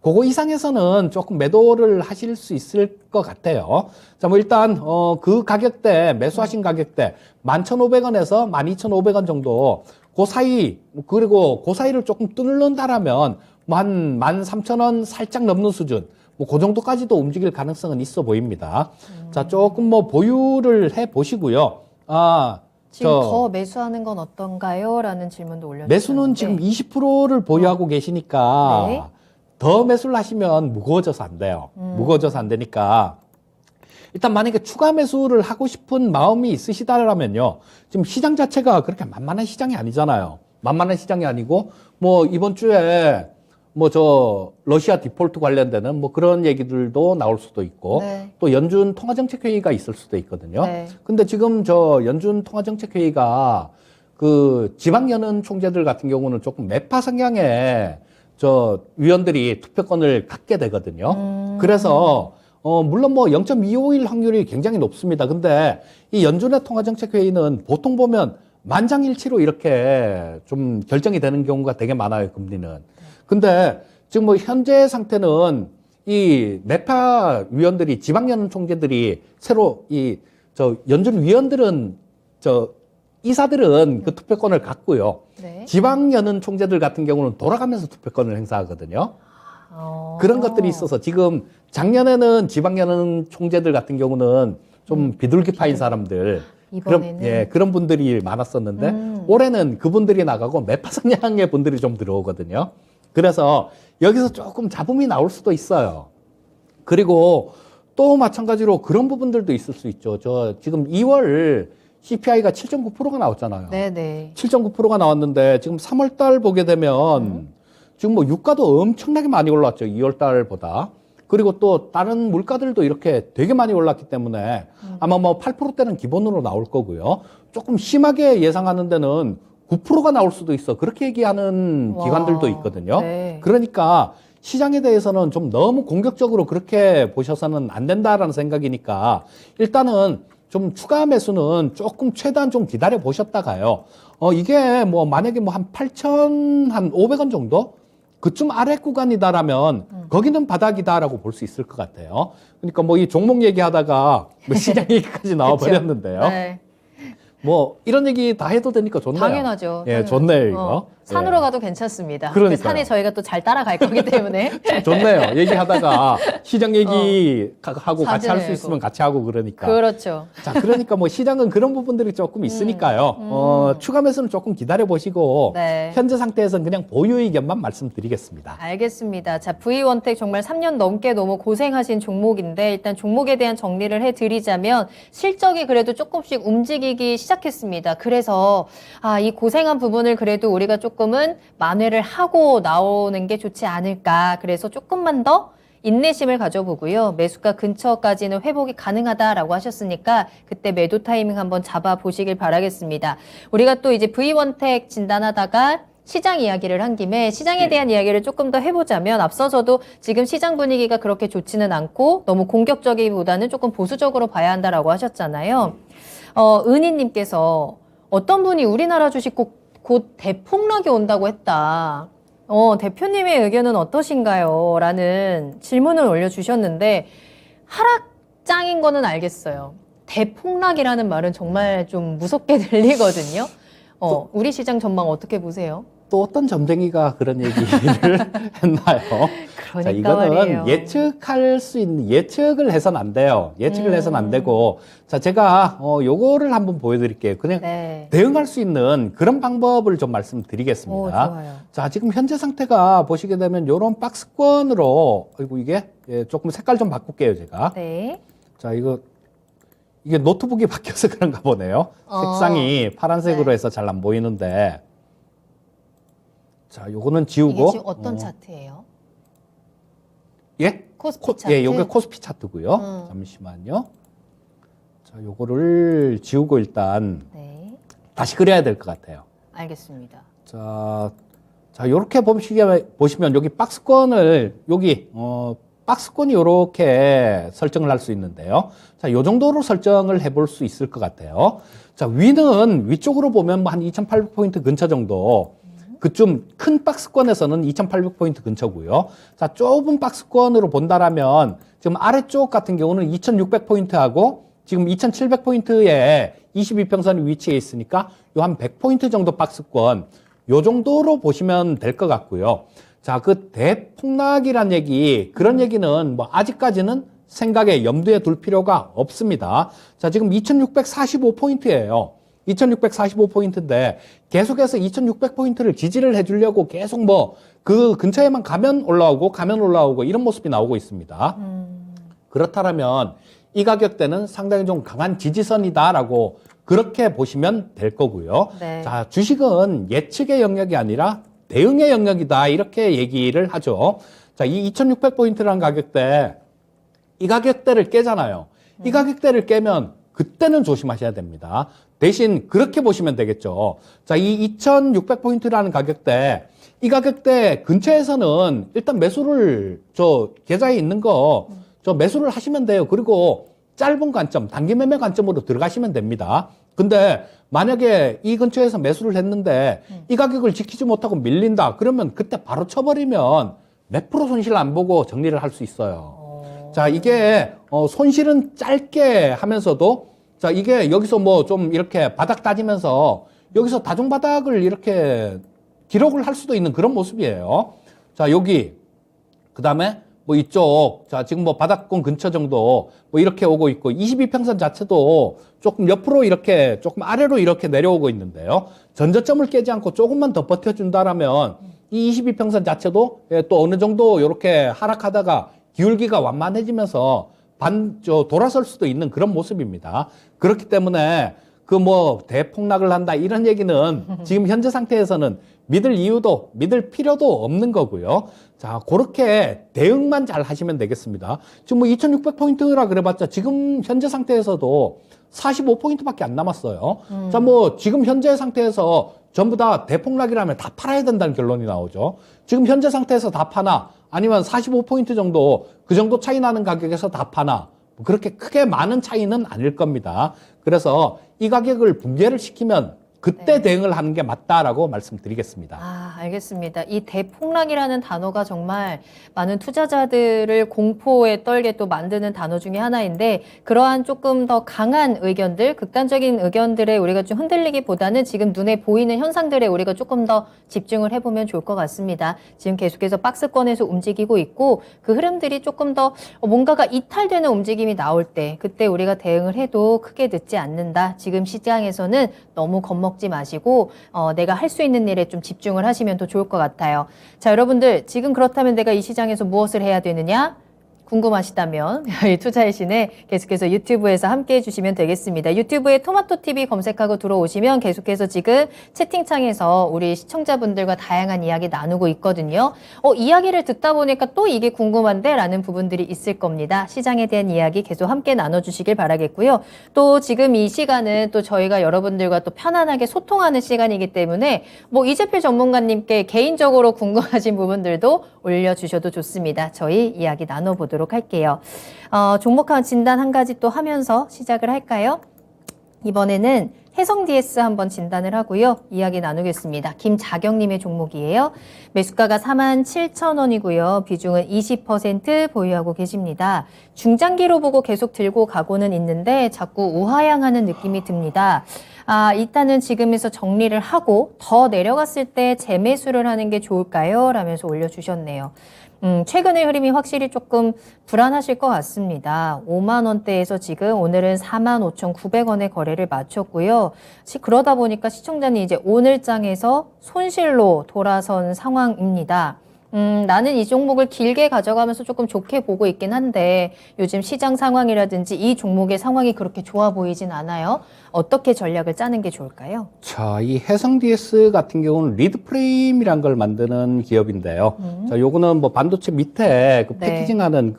그거 이상에서는 조금 매도를 하실 수 있을 것 같아요. 자, 뭐 일단 그 가격대, 매수하신 가격대 11,500원에서 12,500원 정도 그 사이, 그리고 그 사이를 조금 뚫는다라면 뭐 한 13,000원 살짝 넘는 수준, 뭐 그 정도까지도 움직일 가능성은 있어 보입니다. 자, 조금 뭐 보유를 해 보시고요. 지금 더 매수하는 건 어떤가요? 라는 질문도 올려주셨는데, 매수는 지금 20%를 보유하고 계시니까 네. 더 매수를 하시면 무거워져서 안 돼요. 무거워져서 안 되니까 일단 만약에 추가 매수를 하고 싶은 마음이 있으시다라면요. 지금 시장 자체가 그렇게 만만한 시장이 아니잖아요. 만만한 시장이 아니고, 뭐 이번 주에 뭐 러시아 디폴트 관련되는 뭐 그런 얘기들도 나올 수도 있고, 네. 또 연준 통화정책회의가 있을 수도 있거든요. 네. 근데 지금 연준 통화정책회의가 그 지방연은 총재들 같은 경우는 조금 매파 성향의 위원들이 투표권을 갖게 되거든요. 그래서 물론 뭐 0.251 확률이 굉장히 높습니다. 근데 이 연준의 통화정책회의는 보통 보면 만장일치로 이렇게 좀 결정이 되는 경우가 되게 많아요, 금리는. 근데 지금 뭐 현재 상태는 이 매파 위원들이, 지방연은 총재들이 새로 연준 위원들은 이사들은 그 투표권을 갖고요. 네. 지방연은 총재들 같은 경우는 돌아가면서 투표권을 행사하거든요. 그런 것들이 있어서 지금 작년에는 지방연은 총재들 같은 경우는 좀 비둘기파인 사람들, 이번에는 그런 분들이 많았었는데 올해는 그분들이 나가고 매파 성향의 분들이 좀 들어오거든요. 그래서 여기서 조금 잡음이 나올 수도 있어요. 그리고 또 마찬가지로 그런 부분들도 있을 수 있죠. 지금 2월 CPI가 7.9%가 나왔잖아요. 네네. 7.9%가 나왔는데 지금 3월 달 보게 되면 지금 뭐 유가도 엄청나게 많이 올랐죠. 2월 달보다. 그리고 또 다른 물가들도 이렇게 되게 많이 올랐기 때문에 아마 뭐 8%대는 기본으로 나올 거고요. 조금 심하게 예상하는 데는 9%가 나올 수도 있어. 그렇게 얘기하는 와. 기관들도 있거든요. 네. 그러니까 시장에 대해서는 좀 너무 공격적으로 그렇게 보셔서는 안 된다라는 생각이니까 일단은 좀 추가 매수는 조금 최대한 좀 기다려 보셨다가요. 이게 뭐 만약에 뭐 한 8,500원 정도? 그쯤 아래 구간이다라면 거기는 바닥이다라고 볼 수 있을 것 같아요. 그러니까 뭐 이 종목 얘기하다가 뭐 시장 얘기까지 나와 버렸는데요. 네. 뭐 이런 얘기 다 해도 되니까 좋네요. 당연하죠. 예, 당연하죠. 좋네요 이거. 산으로 예. 가도 괜찮습니다. 그러니까요. 그 산에 저희가 또 잘 따라갈 거기 때문에. 좋네요. 얘기하다가 시장 얘기 하고 같이 할 수 사진을 있으면 같이 하고 그러니까. 그렇죠. 자, 그러니까 뭐 시장은 그런 부분들이 조금 있으니까요. 추가 매수는 조금 기다려 보시고 네. 현재 상태에서는 그냥 보유 의견만 말씀드리겠습니다. 알겠습니다. 자, V원택 정말 3년 넘게 너무 고생하신 종목인데 일단 종목에 대한 정리를 해드리자면 실적이 그래도 조금씩 움직이기 시작했습니다. 그래서 이 고생한 부분을 그래도 우리가 조금은 만회를 하고 나오는 게 좋지 않을까. 그래서 조금만 더 인내심을 가져보고요. 매수가 근처까지는 회복이 가능하다라고 하셨으니까 그때 매도 타이밍 한번 잡아보시길 바라겠습니다. 우리가 또 이제 V원택 진단하다가 시장 이야기를 한 김에 시장에 대한 이야기를 조금 더 해보자면 앞서 저도 지금 시장 분위기가 그렇게 좋지는 않고 너무 공격적이보다는 조금 보수적으로 봐야 한다라고 하셨잖아요. 은희님께서 어떤 분이 우리나라 주식 곧 대폭락이 온다고 했다. 대표님의 의견은 어떠신가요? 라는 질문을 올려주셨는데 하락장인 거는 알겠어요. 대폭락이라는 말은 정말 좀 무섭게 들리거든요. 우리 시장 전망 어떻게 보세요? 또 어떤 점쟁이가 그런 얘기를 했나요? 그러니까 자, 이거는 말이에요. 예측할 수 있는, 예측을 해서는 안 돼요. 예측을 해서는 안 되고. 자, 제가, 요거를 한번 보여드릴게요. 그냥 네. 대응할 수 있는 그런 방법을 좀 말씀드리겠습니다. 좋아요. 자, 지금 현재 상태가 보시게 되면 요런 박스권으로, 아이고, 이게, 조금 색깔 좀 바꿀게요, 제가. 네. 자, 이게 노트북이 바뀌어서 그런가 보네요. 색상이 파란색으로 네. 해서 잘 안 보이는데. 자, 요거는 지우고. 이게 지금 어떤 차트예요? 예? 코스피 차트? 예, 요게 코스피 차트고요. 잠시만요. 자, 요거를 지우고 일단 네. 다시 그려야 될 것 같아요. 알겠습니다. 자, 요렇게 보시면 여기 박스권을, 박스권이 요렇게 설정을 할 수 있는데요. 자, 요 정도로 설정을 해볼 수 있을 것 같아요. 자, 위쪽으로 보면 뭐 한 2,800포인트 근처 정도. 그좀 큰 박스권에서는 2,800포인트 근처고요. 자, 좁은 박스권으로 본다라면 지금 아래쪽 같은 경우는 2,600포인트하고 지금 2,700포인트에 22평선이 위치해 있으니까 요 한 100포인트 정도 박스권 요 정도로 보시면 될 것 같고요. 자, 그 대폭락이란 얘기, 그런 얘기는 뭐 아직까지는 생각에 염두에 둘 필요가 없습니다. 자, 지금 2,645포인트예요. 2,645포인트인데 계속해서 2,600포인트를 지지를 해주려고 계속 뭐 그 근처에만 가면 올라오고 이런 모습이 나오고 있습니다. 그렇다면 이 가격대는 상당히 좀 강한 지지선이다라고 그렇게 보시면 될 거고요. 네. 자, 주식은 예측의 영역이 아니라 대응의 영역이다 이렇게 얘기를 하죠. 자, 이 2,600포인트라는 가격대, 이 가격대를 깨잖아요. 이 가격대를 깨면 그때는 조심하셔야 됩니다. 대신 그렇게 보시면 되겠죠. 자, 이 2,600포인트라는 가격대, 이 가격대 근처에서는 일단 매수를 계좌에 있는 거 매수를 하시면 돼요. 그리고 짧은 관점, 단기 매매 관점으로 들어가시면 됩니다. 근데 만약에 이 근처에서 매수를 했는데 이 가격을 지키지 못하고 밀린다. 그러면 그때 바로 쳐버리면 몇 프로 손실 안 보고 정리를 할 수 있어요. 자, 이게 손실은 짧게 하면서도 자, 이게 여기서 뭐 좀 이렇게 바닥 따지면서 여기서 다중바닥을 이렇게 기록을 할 수도 있는 그런 모습이에요. 자, 여기 그 다음에 뭐 이쪽, 자, 지금 뭐 바닥권 근처 정도 뭐 이렇게 오고 있고 22평선 자체도 조금 옆으로 이렇게 조금 아래로 이렇게 내려오고 있는데요. 전저점을 깨지 않고 조금만 더 버텨준다라면 이 22평선 자체도 또 어느 정도 이렇게 하락하다가 기울기가 완만해지면서 돌아설 수도 있는 그런 모습입니다. 그렇기 때문에 그 뭐 대폭락을 한다 이런 얘기는 지금 현재 상태에서는 믿을 이유도, 믿을 필요도 없는 거고요. 자, 그렇게 대응만 잘 하시면 되겠습니다. 지금 뭐 2600포인트라 그래봤자 지금 현재 상태에서도 45포인트밖에 안 남았어요. 자, 뭐 지금 현재 상태에서 전부 다 대폭락이라면 다 팔아야 된다는 결론이 나오죠. 지금 현재 상태에서 다 파나, 아니면 45포인트 정도, 그 정도 차이 나는 가격에서 다 파나, 뭐 그렇게 크게 많은 차이는 아닐 겁니다. 그래서 이 가격을 붕괴를 시키면 그때 네. 대응을 하는 게 맞다라고 말씀드리겠습니다. 아, 알겠습니다. 이 대폭락이라는 단어가 정말 많은 투자자들을 공포에 떨게 또 만드는 단어 중에 하나인데, 그러한 조금 더 강한 의견들, 극단적인 의견들에 우리가 좀 흔들리기보다는 지금 눈에 보이는 현상들에 우리가 조금 더 집중을 해보면 좋을 것 같습니다. 지금 계속해서 박스권에서 움직이고 있고, 그 흐름들이 조금 더 뭔가가 이탈되는 움직임이 나올 때, 그때 우리가 대응을 해도 크게 늦지 않는다. 지금 시장에서는 너무 겁먹지 마시고 내가 할 수 있는 일에 좀 집중을 하시면 더 좋을 것 같아요. 자, 여러분들 지금 그렇다면 내가 이 시장에서 무엇을 해야 되느냐? 궁금하시다면 이 투자의 신에 계속해서 유튜브에서 함께 해주시면 되겠습니다. 유튜브에 토마토TV 검색하고 들어오시면 계속해서 지금 채팅창에서 우리 시청자분들과 다양한 이야기 나누고 있거든요. 이야기를 듣다 보니까 또 이게 궁금한데 라는 부분들이 있을 겁니다. 시장에 대한 이야기 계속 함께 나눠주시길 바라겠고요. 또 지금 이 시간은 또 저희가 여러분들과 또 편안하게 소통하는 시간이기 때문에 뭐 이재필 전문가님께 개인적으로 궁금하신 부분들도 올려주셔도 좋습니다. 저희 이야기 나눠보도록 할게요. 종목 진단 한 가지 또 하면서 시작을 할까요? 이번에는 해성 DS 한번 진단을 하고요. 이야기 나누겠습니다. 김자경님의 종목이에요. 매수가가 47,000원이고요. 비중은 20% 보유하고 계십니다. 중장기로 보고 계속 들고 가고는 있는데 자꾸 우하향하는 느낌이 듭니다. 일단은 지금에서 정리를 하고 더 내려갔을 때 재매수를 하는 게 좋을까요? 라면서 올려주셨네요. 최근의 흐름이 확실히 조금 불안하실 것 같습니다. 5만 원대에서 지금 오늘은 45,900원의 거래를 마쳤고요. 그러다 보니까 시청자님 이제 오늘장에서 손실로 돌아선 상황입니다. 나는 이 종목을 길게 가져가면서 조금 좋게 보고 있긴 한데 요즘 시장 상황이라든지 이 종목의 상황이 그렇게 좋아 보이진 않아요. 어떻게 전략을 짜는 게 좋을까요? 자, 이 해성 DS 같은 경우는 리드 프레임이란 걸 만드는 기업인데요. 자, 요거는 뭐 반도체 밑에 그 네. 패키징하는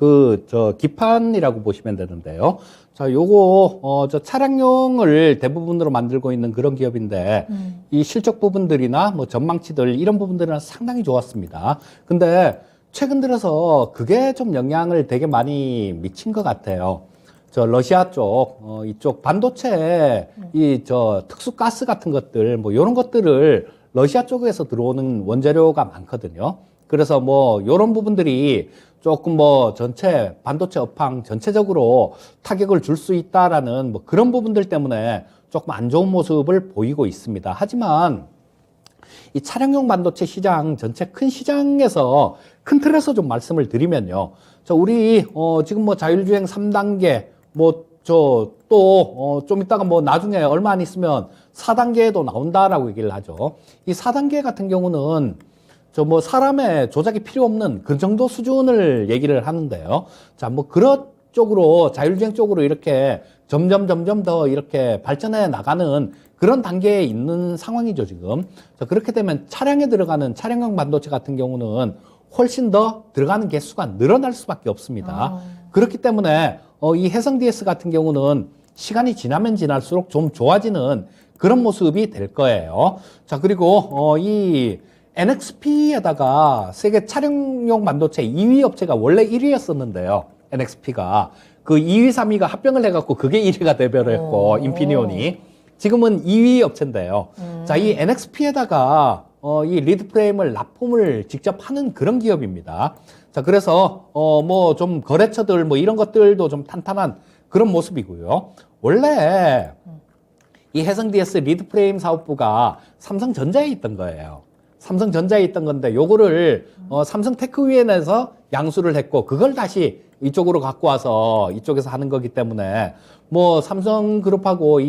기판이라고 보시면 되는데요. 자, 요거 저 차량용을 대부분으로 만들고 있는 그런 기업인데 이 실적 부분들이나 뭐 전망치들 이런 부분들은 상당히 좋았습니다. 근데 최근 들어서 그게 좀 영향을 되게 많이 미친 것 같아요. 저 러시아 쪽 이쪽 반도체 특수 가스 같은 것들 뭐 이런 것들을 러시아 쪽에서 들어오는 원재료가 많거든요. 그래서 뭐 요런 부분들이 조금 뭐 전체 반도체 업황 전체적으로 타격을 줄 수 있다라는 뭐 그런 부분들 때문에 조금 안 좋은 모습을 보이고 있습니다. 하지만 이 차량용 반도체 시장 전체 큰 시장에서 큰 틀에서 좀 말씀을 드리면요. 자, 우리 지금 뭐 자율주행 3단계 좀 이따가 뭐 나중에 얼마 안 있으면 4단계에도 나온다라고 얘기를 하죠. 이 4단계 같은 경우는 뭐 사람의 조작이 필요 없는 그 정도 수준을 얘기를 하는데요. 자, 뭐 그런 쪽으로 자율주행 쪽으로 이렇게 점점 더 이렇게 발전해 나가는 그런 단계에 있는 상황이죠, 지금. 자, 그렇게 되면 차량에 들어가는 차량용 반도체 같은 경우는 훨씬 더 들어가는 개수가 늘어날 수밖에 없습니다. 그렇기 때문에 이 해성 DS 같은 경우는 시간이 지나면 지날수록 좀 좋아지는 그런 모습이 될 거예요. 자, 그리고 이 NXP에다가 세계 차량용 반도체 2위 업체가 원래 1위였었는데요. NXP가 그 2위, 3위가 합병을 해갖고 그게 1위가 돼버렸고 인피니온이 지금은 2위 업체인데요. 자, 이 NXP에다가 이 리드 프레임을 납품을 직접 하는 그런 기업입니다. 자, 그래서 뭐 좀 거래처들 뭐 이런 것들도 좀 탄탄한 그런 모습이고요. 원래 이 해성 DS 리드 프레임 사업부가 삼성전자에 있던 거예요. 삼성전자에 있던 건데 요거를 삼성테크위엔에서 양수를 했고 그걸 다시 이쪽으로 갖고 와서 이쪽에서 하는 거기 때문에 뭐 삼성그룹하고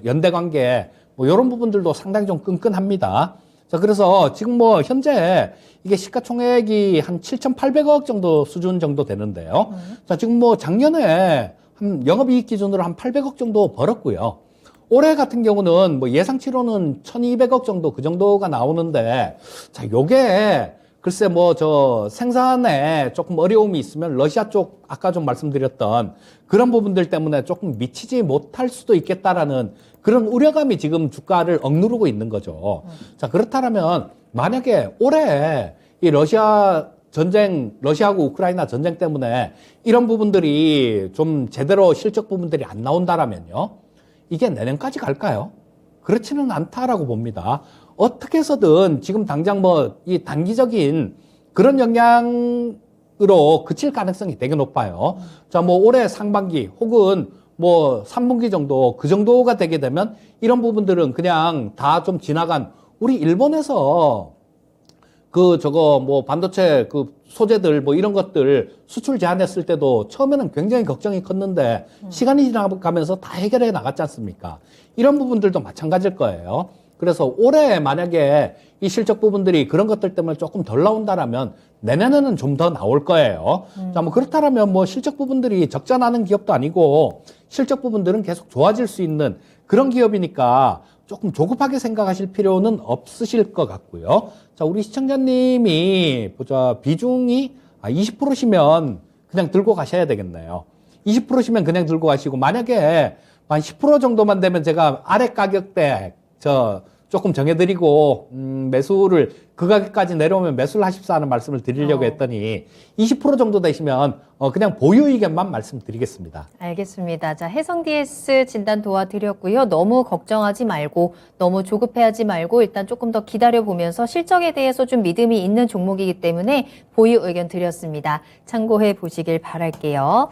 연대 관계 뭐 이런 부분들도 상당히 좀 끈끈합니다. 자, 그래서 지금 뭐 현재 이게 시가총액이 한 7,800억 정도 수준 정도 되는데요. 자, 지금 뭐 작년에 한 영업이익 기준으로 한 800억 정도 벌었고요. 올해 같은 경우는 뭐 예상치로는 1200억 정도 그 정도가 나오는데, 자, 요게 글쎄 뭐 저 생산에 조금 어려움이 있으면 러시아 쪽 아까 좀 말씀드렸던 그런 부분들 때문에 조금 미치지 못할 수도 있겠다라는 그런 우려감이 지금 주가를 억누르고 있는 거죠. 자, 그렇다면 만약에 올해 이 러시아 전쟁, 러시아하고 우크라이나 전쟁 때문에 이런 부분들이 좀 제대로 실적 부분들이 안 나온다라면요. 이게 내년까지 갈까요? 그렇지는 않다라고 봅니다. 어떻게 해서든 지금 당장 뭐 이 단기적인 그런 영향으로 그칠 가능성이 되게 높아요. 자, 뭐 올해 상반기 혹은 뭐 3분기 정도 그 정도가 되게 되면 이런 부분들은 그냥 다 좀 지나간 우리 일본에서 그 저거 뭐 반도체 그 소재들 뭐 이런 것들 수출 제한했을 때도 처음에는 굉장히 걱정이 컸는데 시간이 지나가면서 다 해결해 나갔지 않습니까? 이런 부분들도 마찬가지일 거예요. 그래서 올해 만약에 이 실적 부분들이 그런 것들 때문에 조금 덜 나온다라면 내년에는 좀 더 나올 거예요. 자, 뭐 그렇다면 뭐 실적 부분들이 적자나는 기업도 아니고 실적 부분들은 계속 좋아질 수 있는 그런 기업이니까 조금 조급하게 생각하실 필요는 없으실 것 같고요. 자, 우리 시청자님이 보자 비중이 20%시면 그냥 들고 가셔야 되겠네요. 20%시면 그냥 들고 가시고 만약에 한 10% 정도만 되면 제가 아래 가격대 조금 정해드리고 매수를 그 가격까지 내려오면 매수를 하십사 하는 말씀을 드리려고 했더니 20% 정도 되시면 그냥 보유 의견만 말씀드리겠습니다. 알겠습니다. 자, 해성 DS 진단 도와드렸고요. 너무 걱정하지 말고 너무 조급해하지 말고 일단 조금 더 기다려보면서 실적에 대해서 좀 믿음이 있는 종목이기 때문에 보유 의견 드렸습니다. 참고해 보시길 바랄게요.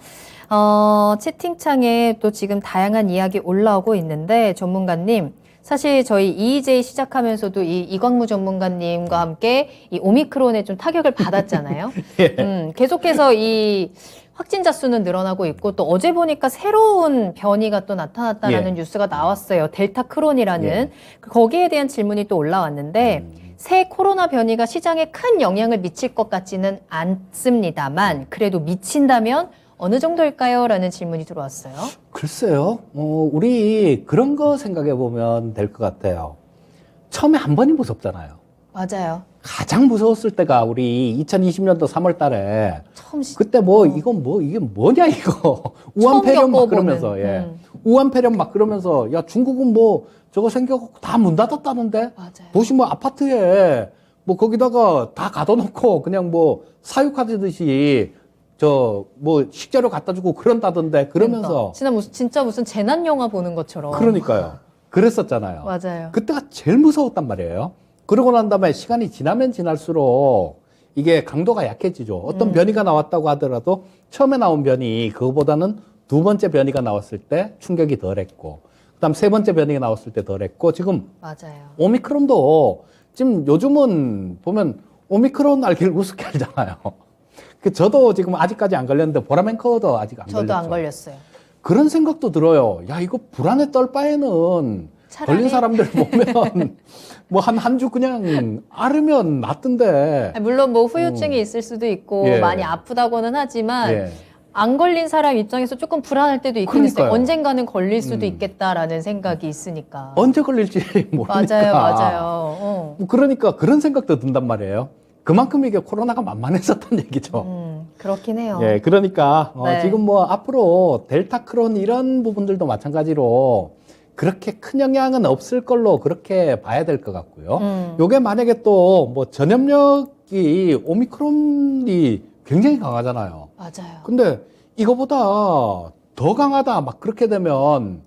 채팅창에 또 지금 다양한 이야기 올라오고 있는데 전문가님 사실 저희 EJ 시작하면서도 이 이광무 전문가님과 함께 이 오미크론에 좀 타격을 받았잖아요. 예. 계속해서 이 확진자 수는 늘어나고 있고 또 어제 보니까 새로운 변이가 또 나타났다라는 뉴스가 나왔어요. 델타 크론이라는 거기에 대한 질문이 또 올라왔는데 새 코로나 변이가 시장에 큰 영향을 미칠 것 같지는 않습니다만 그래도 미친다면 어느 정도일까요? 라는 질문이 들어왔어요. 글쎄요. 우리 그런 거 생각해 보면 될 것 같아요. 처음에 한 번이 무섭잖아요. 맞아요. 가장 무서웠을 때가 우리 2020년도 3월 달에 처음 그때 뭐 이건 뭐 이게 뭐냐 이거 우한폐렴 막 그러면서 우한폐렴 막 그러면서 야 중국은 뭐 저거 생겨갖고 다 문 닫았다는데 맞아요. 도시 뭐 아파트에 뭐 거기다가 다 가둬놓고 그냥 뭐 사육하듯이 뭐 식재료 갖다 주고 그런다던데 그러면서 그러니까. 진짜 무슨 재난 영화 보는 것처럼. 그러니까요. 그랬었잖아요. 맞아요. 그때가 제일 무서웠단 말이에요. 그러고 난 다음에 시간이 지나면 지날수록 이게 강도가 약해지죠. 어떤 변이가 나왔다고 하더라도 처음에 나온 변이 그거보다는 두 번째 변이가 나왔을 때 충격이 덜했고 그다음 세 번째 변이가 나왔을 때 덜했고 지금 맞아요. 오미크론도 지금 요즘은 보면 오미크론 알기를 우습게 알잖아요. 저도 지금 아직까지 안 걸렸는데 보라맨커도 아직 안 걸렸죠. 저도 안 걸렸어요. 그런 생각도 들어요. 야, 이거 불안에 떨 바에는 걸린 사람들 보면 뭐 한 주 그냥 앓으면 낫던데. 물론 뭐 후유증이 있을 수도 있고 많이 아프다고는 하지만 안 걸린 사람 입장에서 조금 불안할 때도 있긴 했어요. 언젠가는 걸릴 수도 있겠다라는 생각이 있으니까. 언제 걸릴지 모르니까. 맞아요. 그러니까 그런 생각도 든단 말이에요. 그만큼 이게 코로나가 만만했었던 얘기죠. 그렇긴 해요. 예, 그러니까 지금 뭐 앞으로 델타 크론 이런 부분들도 마찬가지로 그렇게 큰 영향은 없을 걸로 그렇게 봐야 될 것 같고요. 요게 만약에 또 뭐 전염력이 오미크론이 굉장히 강하잖아요. 맞아요. 근데 이거보다 더 강하다 막 그렇게 되면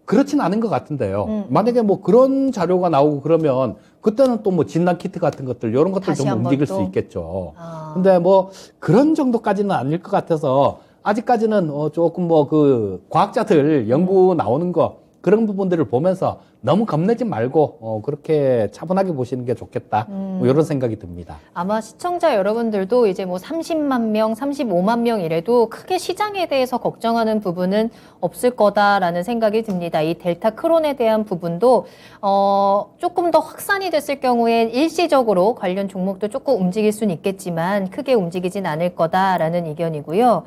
그렇진 않은 것 같은데요. 만약에 뭐 그런 자료가 나오고 그러면 그때는 또 뭐 진단 키트 같은 것들 이런 것들 좀 움직일 수 있겠죠. 근데 뭐 그런 정도까지는 아닐 것 같아서 아직까지는 조금 뭐 그 과학자들 연구 나오는 거 그런 부분들을 보면서 너무 겁내지 말고 그렇게 차분하게 보시는 게 좋겠다. 뭐 이런 생각이 듭니다. 아마 시청자 여러분들도 이제 뭐 30만 명, 35만 명 이래도 크게 시장에 대해서 걱정하는 부분은 없을 거다라는 생각이 듭니다. 이 델타 크론에 대한 부분도 조금 더 확산이 됐을 경우에 일시적으로 관련 종목도 조금 움직일 수는 있겠지만 크게 움직이진 않을 거다라는 의견이고요.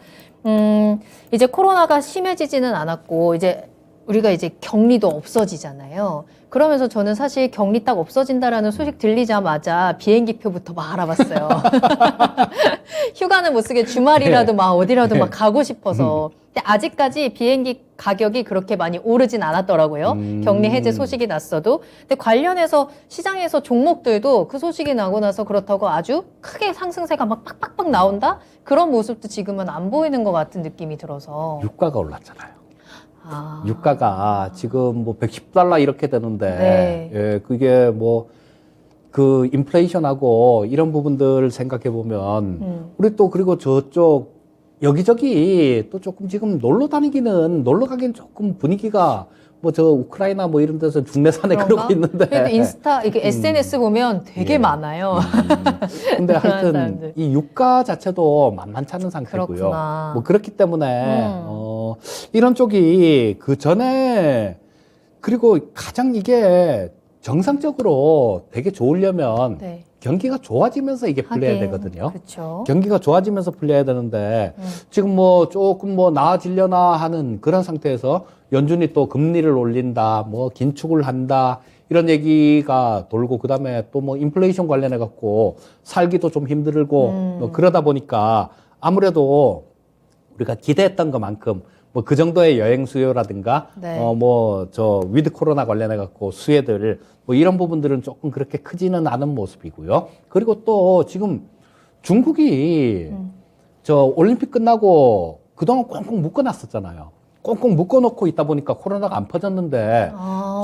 이제 코로나가 심해지지는 않았고 이제 우리가 이제 격리도 없어지잖아요. 그러면서 저는 사실 격리 딱 없어진다라는 소식 들리자마자 비행기표부터 막 알아봤어요. 휴가는 못 쓰게 주말이라도 막 어디라도 막 가고 싶어서. 근데 아직까지 비행기 가격이 그렇게 많이 오르진 않았더라고요. 격리 해제 소식이 났어도. 근데 관련해서 시장에서 종목들도 그 소식이 나고 나서 그렇다고 아주 크게 상승세가 막 팍팍팍 나온다? 그런 모습도 지금은 안 보이는 것 같은 느낌이 들어서. 유가가 올랐잖아요. 아. 유가가 지금 뭐 $110 이렇게 되는데, 네. 예, 그게 뭐, 그 인플레이션하고 이런 부분들 생각해 보면, 우리 또 그리고 저쪽 여기저기 또 조금 지금 놀러 가기는 조금 분위기가 뭐 저 우크라이나 뭐 이런 데서 중내산에 그런가? 그러고 있는데. 그래도 인스타, 이게 SNS 보면 되게 예. 많아요. 근데 그런 하여튼 사람들. 이 유가 자체도 만만치 않은 상태고요. 그렇구나. 뭐 그렇기 때문에 이런 쪽이 그 전에 그리고 가장 이게 정상적으로 되게 좋으려면 네. 경기가 좋아지면서 이게 풀려야 하긴, 되거든요. 그렇죠. 경기가 좋아지면서 풀려야 되는데 지금 뭐 조금 뭐 나아지려나 하는 그런 상태에서 연준이 또 금리를 올린다, 뭐 긴축을 한다 이런 얘기가 돌고 그다음에 또 뭐 인플레이션 관련해 갖고 살기도 좀 힘들고 뭐 그러다 보니까 아무래도 우리가 기대했던 것만큼 뭐 그 정도의 여행 수요라든가 네. 뭐 저 위드 코로나 관련해 갖고 수혜들 뭐 이런 부분들은 조금 그렇게 크지는 않은 모습이고요. 그리고 또 지금 중국이 저 올림픽 끝나고 그동안 꽁꽁 묶어놨었잖아요. 꽁꽁 묶어놓고 있다 보니까 코로나가 안 퍼졌는데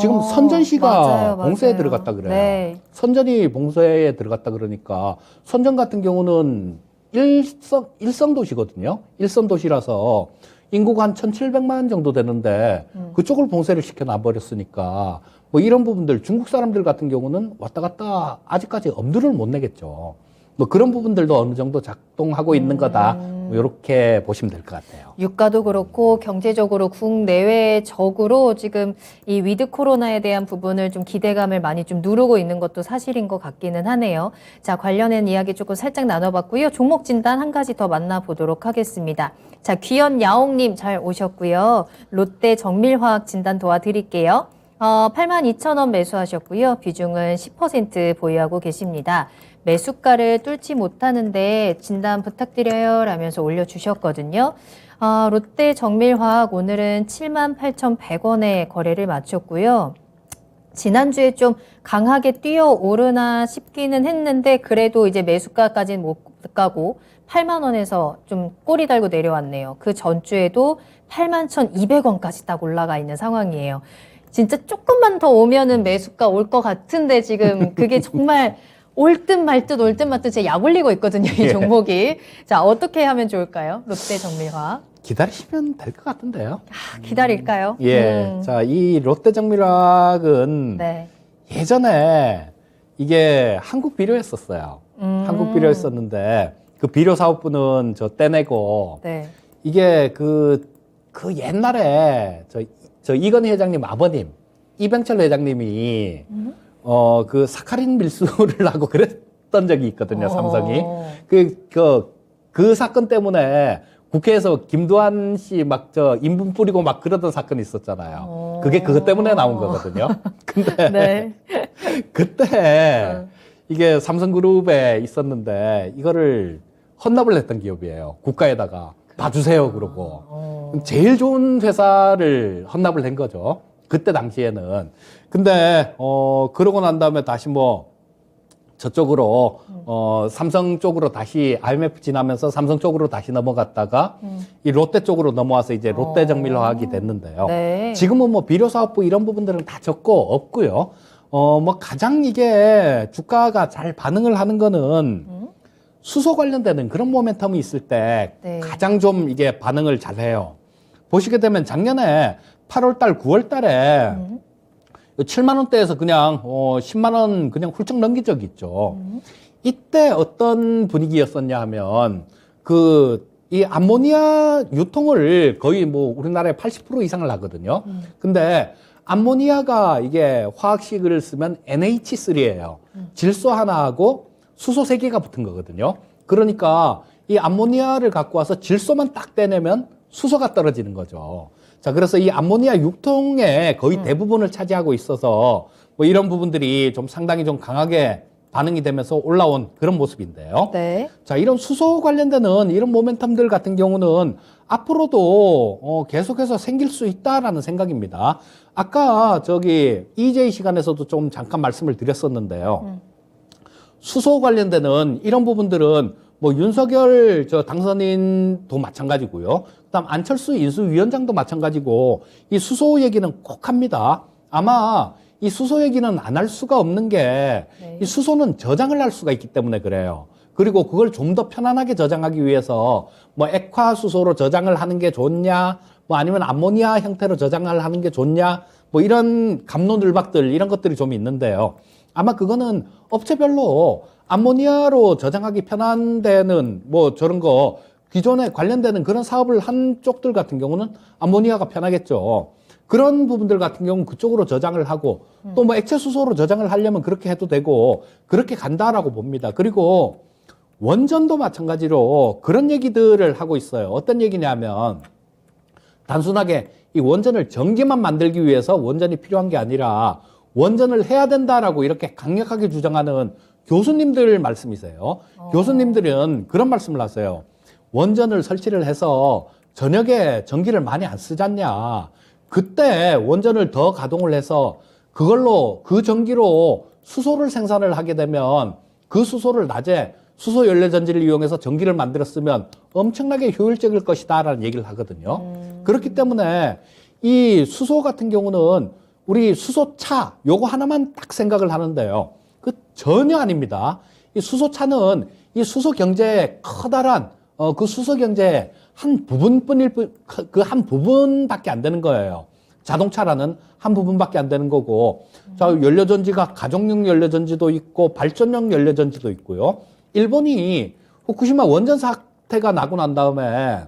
지금 선전시가 맞아요, 봉쇄에 맞아요. 들어갔다 그래요. 네. 선전이 봉쇄에 들어갔다 그러니까 선전 같은 경우는 일성 도시거든요. 일선 도시라서 인구가 한 1,700만 정도 되는데 그쪽을 봉쇄를 시켜놔 버렸으니까 뭐 이런 부분들 중국 사람들 같은 경우는 왔다 갔다 아직까지 엄두를 못 내겠죠. 뭐 그런 부분들도 어느 정도 작동하고 있는 거다. 뭐 이렇게 보시면 될 것 같아요. 유가도 그렇고 경제적으로 국내외적으로 지금 이 위드 코로나에 대한 부분을 좀 기대감을 많이 좀 누르고 있는 것도 사실인 것 같기는 하네요. 자, 관련된 이야기 조금 살짝 나눠봤고요. 종목 진단 한 가지 더 만나보도록 하겠습니다. 자, 귀연 야옹님 잘 오셨고요. 롯데 정밀화학 진단 도와드릴게요. 82,000원 매수하셨고요. 비중은 10% 보유하고 계십니다. 매수가를 뚫지 못하는데 진단 부탁드려요 라면서 올려주셨거든요. 롯데 정밀화학 오늘은 78,100원에 거래를 마쳤고요. 지난주에 좀 강하게 뛰어오르나 싶기는 했는데 그래도 이제 매수가까지는 못 가고 8만 원에서 좀 꼬리 달고 내려왔네요. 그 전주에도 81,200원까지 딱 올라가 있는 상황이에요. 진짜 조금만 더 오면은 매수가 올 것 같은데 지금 그게 정말 올 듯 말 듯 올 듯 말 듯 제 약 올리고 있거든요, 이 종목이. 자, 어떻게 하면 좋을까요? 롯데 정밀화학. 기다리시면 될 것 같은데요. 기다릴까요? 예. 자, 이 롯데 정밀화학은 네. 예전에 이게 한국 비료였었어요. 한국 비료였었는데 그 비료 사업부는 저 떼내고 네. 이게 그 옛날에 저 이건희 회장님 아버님 이병철 회장님이 그 사카린 밀수를 하고 그랬던 적이 있거든요, 삼성이. 그 사건 때문에 국회에서 김두한 씨 막 인분 뿌리고 막 그러던 사건이 있었잖아요. 그게 그것 때문에 나온 거거든요. 근데 네. 그때 이게 삼성그룹에 있었는데 이거를 헌납을 했던 기업이에요. 국가에다가 봐주세요 그러고. 제일 좋은 회사를 헌납을 한 거죠. 그때 당시에는. 근데 그러고 난 다음에 다시 뭐 저쪽으로 삼성 쪽으로 다시 IMF 지나면서 삼성 쪽으로 다시 넘어갔다가 이 롯데 쪽으로 넘어와서 이제 롯데 정밀화학이 됐는데요. 네. 지금은 뭐 비료사업부 이런 부분들은 다 적고 없고요. 뭐 가장 이게 주가가 잘 반응을 하는 거는 수소 관련되는 그런 모멘텀이 있을 때 네. 가장 좀 이게 반응을 잘 해요. 보시게 되면 작년에 8월 달, 9월 달에 7만 원대에서 그냥 10만 원 그냥 훌쩍 넘긴 적이 있죠. 이때 어떤 분위기였었냐 하면 이 암모니아 유통을 거의 뭐 우리나라에 80% 이상을 하거든요. 근데 암모니아가 이게 화학식을 쓰면 NH3예요. 질소 하나하고 수소 3개가 붙은 거거든요. 그러니까 이 암모니아를 갖고 와서 질소만 딱 떼내면 수소가 떨어지는 거죠. 자, 그래서 이 암모니아 육통의 거의 대부분을 차지하고 있어서 뭐 이런 부분들이 좀 상당히 좀 강하게 반응이 되면서 올라온 그런 모습인데요. 네. 자, 이런 수소 관련되는 이런 모멘텀들 같은 경우는 앞으로도 계속해서 생길 수 있다라는 생각입니다. 아까 저기 EJ 시간에서도 좀 잠깐 말씀을 드렸었는데요. 수소 관련되는 이런 부분들은 뭐 윤석열 저 당선인도 마찬가지고요. 그다음 안철수 인수위원장도 마찬가지고 이 수소 얘기는 꼭 합니다. 아마 이 수소 얘기는 안 할 수가 없는 게 이 수소는 저장을 할 수가 있기 때문에 그래요. 그리고 그걸 좀 더 편안하게 저장하기 위해서 뭐 액화 수소로 저장을 하는 게 좋냐, 뭐 아니면 암모니아 형태로 저장을 하는 게 좋냐, 뭐 이런 갑론을박들 이런 것들이 좀 있는데요. 아마 그거는 업체별로 암모니아로 저장하기 편한 데는 뭐 저런 거 기존에 관련되는 그런 사업을 한 쪽들 같은 경우는 암모니아가 편하겠죠. 그런 부분들 같은 경우는 그쪽으로 저장을 하고 또 뭐 액체 수소로 저장을 하려면 그렇게 해도 되고 그렇게 간다라고 봅니다. 그리고 원전도 마찬가지로 그런 얘기들을 하고 있어요. 어떤 얘기냐면 단순하게 이 원전을 전기만 만들기 위해서 원전이 필요한 게 아니라 원전을 해야 된다라고 이렇게 강력하게 주장하는 교수님들 말씀이세요. 교수님들은 그런 말씀을 하세요. 원전을 설치를 해서 저녁에 전기를 많이 안 쓰지 않냐. 그때 원전을 더 가동을 해서 그걸로 그 전기로 수소를 생산을 하게 되면 그 수소를 낮에 수소 연료전지를 이용해서 전기를 만들었으면 엄청나게 효율적일 것이다라는 얘기를 하거든요. 그렇기 때문에 이 수소 같은 경우는 우리 수소차 요거 하나만 딱 생각을 하는데요. 그 전혀 아닙니다. 이 수소차는 이 수소 경제의 커다란 그 수소 경제의 한 부분뿐일 그 한 부분밖에 안 되는 거예요. 자동차라는 한 부분밖에 안 되는 거고, 자, 연료전지가 가정용 연료전지도 있고 발전용 연료전지도 있고요. 일본이 후쿠시마 원전 사태가 나고 난 다음에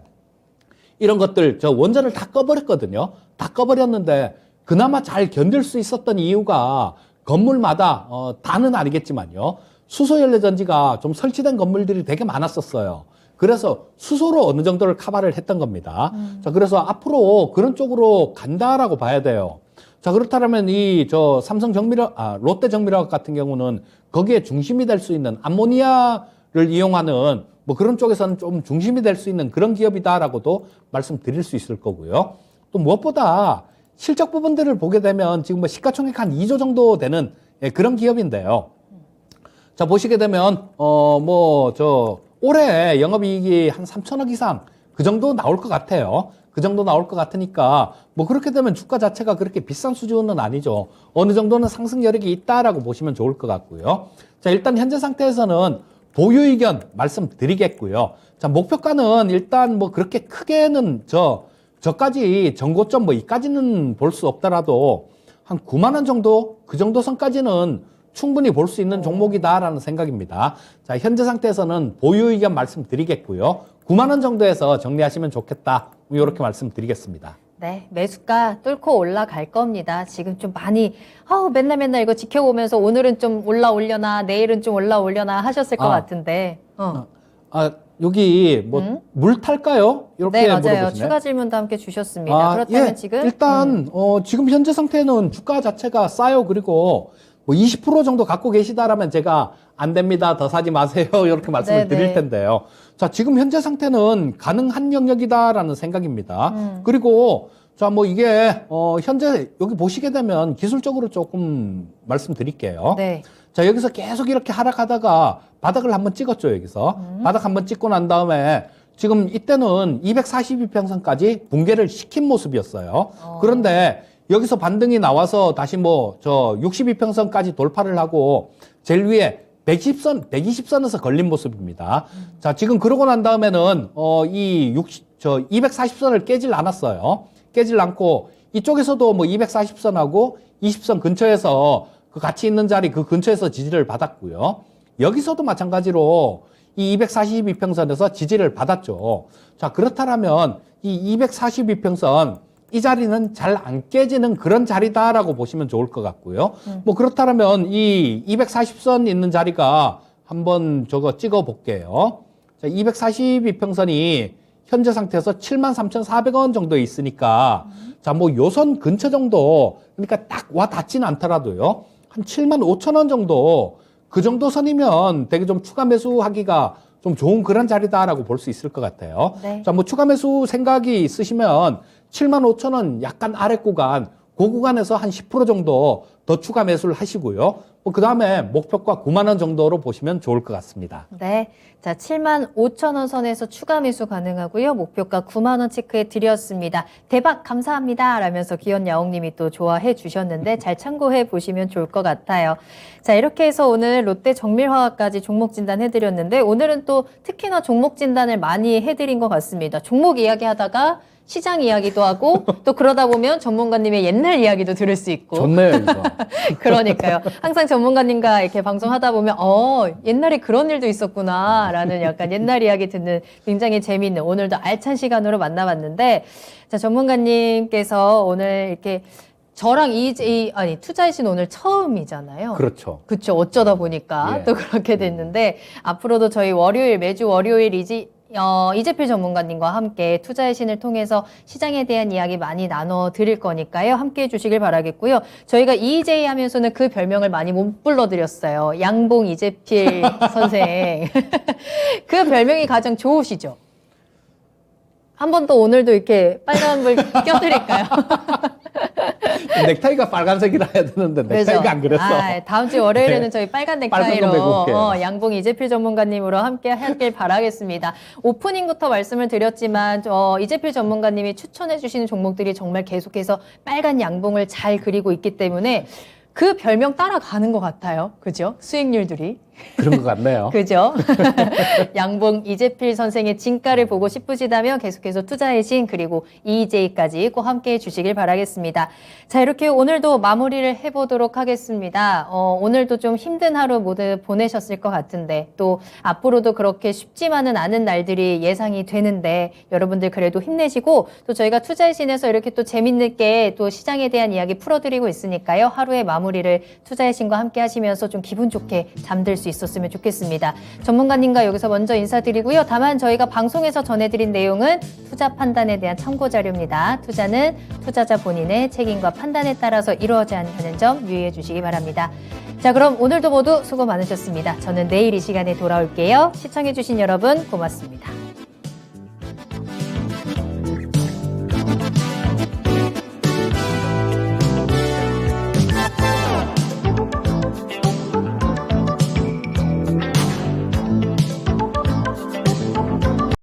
이런 것들 저 원전을 다 꺼버렸거든요. 다 꺼버렸는데 그나마 잘 견딜 수 있었던 이유가 건물마다 다는 아니겠지만요. 수소 연료전지가 좀 설치된 건물들이 되게 많았었어요. 그래서 수소로 어느 정도를 커버를 했던 겁니다. 자, 그래서 앞으로 그런 쪽으로 간다라고 봐야 돼요. 자, 그렇다면 삼성 정밀화학, 롯데 정밀화학 같은 경우는 거기에 중심이 될 수 있는 암모니아를 이용하는 뭐 그런 쪽에서는 좀 중심이 될 수 있는 그런 기업이다라고도 말씀드릴 수 있을 거고요. 또 무엇보다 실적 부분들을 보게 되면 지금 뭐 시가총액 한 2조 정도 되는 그런 기업인데요. 자, 보시게 되면, 올해 영업이익이 한 3천억 이상 그 정도 나올 것 같아요. 그 정도 나올 것 같으니까 뭐 그렇게 되면 주가 자체가 그렇게 비싼 수준은 아니죠. 어느 정도는 상승 여력이 있다라고 보시면 좋을 것 같고요. 자, 일단 현재 상태에서는 보유 의견 말씀드리겠고요. 자, 목표가는 일단 뭐 그렇게 크게는 저까지 전고점 뭐 이까지는 볼 수 없더라도 한 9만 원 정도 그 정도 선까지는 충분히 볼 수 있는 종목이다라는 생각입니다. 자, 현재 상태에서는 보유 의견 말씀드리겠고요. 9만 원 정도에서 정리하시면 좋겠다. 이렇게 말씀드리겠습니다. 네, 매수가 뚫고 올라갈 겁니다. 지금 좀 많이 맨날 이거 지켜보면서 오늘은 좀 올라오려나 내일은 좀 올라오려나 하셨을 것 같은데. 여기 뭐 물 탈까요? 이렇게 네, 맞아요. 물어보시네. 추가 질문도 함께 주셨습니다. 그렇다면 예, 지금 일단 지금 현재 상태는 주가 자체가 싸요. 그리고 뭐 20% 정도 갖고 계시다라면 제가 안 됩니다. 더 사지 마세요. 이렇게 말씀을 드릴 텐데요. 자, 지금 현재 상태는 가능한 영역이다라는 생각입니다. 그리고 자, 뭐 이게 현재 여기 보시게 되면 기술적으로 조금 말씀드릴게요. 네. 자, 여기서 계속 이렇게 하락하다가 바닥을 한번 찍었죠, 여기서. 바닥 한번 찍고 난 다음에 지금 이때는 242평선까지 붕괴를 시킨 모습이었어요. 그런데 여기서 반등이 나와서 다시 62평선까지 돌파를 하고 제일 위에 120선에서 걸린 모습입니다. 자, 지금 그러고 난 다음에는 240선을 깨질 않았어요. 깨질 않고 이쪽에서도 뭐 240선하고 20선 근처에서 그 같이 있는 자리 그 근처에서 지지를 받았고요. 여기서도 마찬가지로 이 242평선에서 지지를 받았죠. 자, 그렇다면 이 242평선 이 자리는 잘 안 깨지는 그런 자리다라고 보시면 좋을 것 같고요. 뭐 그렇다면 이 240선 있는 자리가 한번 저거 찍어 볼게요. 자, 242평선이 현재 상태에서 73,400원 정도에 있으니까 자, 뭐 요선 근처 정도 그러니까 딱 와 닿지는 않더라도요. 한 75,000원 정도 그 정도 선이면 되게 좀 추가 매수하기가 좀 좋은 그런 자리다라고 볼 수 있을 것 같아요. 네. 자, 뭐 추가 매수 생각이 있으시면 75,000원 약간 아래 구간, 그 구간에서 한 10% 정도 더 추가 매수를 하시고요. 뭐 그다음에 목표가 9만 원 정도로 보시면 좋을 것 같습니다. 네. 자, 75,000원 선에서 추가 매수 가능하고요. 목표가 9만 원 체크해 드렸습니다. 대박 감사합니다. 라면서 기현 야옹님이 또 좋아해 주셨는데 잘 참고해 보시면 좋을 것 같아요. 자, 이렇게 해서 오늘 롯데 정밀화학까지 종목 진단 해드렸는데 오늘은 또 특히나 종목 진단을 많이 해드린 것 같습니다. 종목 이야기하다가 시장 이야기도 하고 또 그러다 보면 전문가님의 옛날 이야기도 들을 수 있고. 좋네요, 이거. 그러니까요. 항상 전문가님과 이렇게 방송하다 보면 옛날에 그런 일도 있었구나라는 약간 옛날 이야기 듣는 굉장히 재미있는 오늘도 알찬 시간으로 만나봤는데 자, 전문가님께서 오늘 이렇게 저랑 투자이신 오늘 처음이잖아요. 그렇죠. 그렇죠. 어쩌다 보니까 예. 또 그렇게 됐는데 앞으로도 저희 매주 월요일 이재필 전문가님과 함께 투자의 신을 통해서 시장에 대한 이야기 많이 나눠 드릴 거니까요. 함께 해주시길 바라겠고요. 저희가 EJ 하면서는 그 별명을 많이 못 불러드렸어요. 양봉 이재필 선생. 그 별명이 가장 좋으시죠? 한 번 더 오늘도 이렇게 빨간불 껴드릴까요? 넥타이가 빨간색이라 해야 되는데 넥타이가 안 그랬어. 다음 주 월요일에는 저희 빨간 넥타이로 양봉 이재필 전문가님으로 함께 하길 바라겠습니다. 오프닝부터 말씀을 드렸지만 이재필 전문가님이 추천해 주시는 종목들이 정말 계속해서 빨간 양봉을 잘 그리고 있기 때문에 그 별명 따라가는 것 같아요. 그죠? 수익률들이. 그런 것 같네요. 그죠? 양봉 이재필 선생의 진가를 보고 싶으시다면 계속해서 투자의 신 그리고 EJ까지 꼭 함께해 주시길 바라겠습니다. 자, 이렇게 오늘도 마무리를 해보도록 하겠습니다. 오늘도 좀 힘든 하루 모두 보내셨을 것 같은데 또 앞으로도 그렇게 쉽지만은 않은 날들이 예상이 되는데 여러분들 그래도 힘내시고 또 저희가 투자의 신에서 이렇게 또 재밌게 또 시장에 대한 이야기 풀어드리고 있으니까요. 하루의 마무리를 투자의 신과 함께 하시면서 좀 기분 좋게 잠들 수 있었으면 좋겠습니다. 전문가님과 여기서 먼저 인사드리고요. 다만 저희가 방송에서 전해드린 내용은 투자 판단에 대한 참고 자료입니다. 투자는 투자자 본인의 책임과 판단에 따라서 이루어져야 한다는 점 유의해 주시기 바랍니다. 자, 그럼 오늘도 모두 수고 많으셨습니다. 저는 내일 이 시간에 돌아올게요. 시청해 주신 여러분 고맙습니다.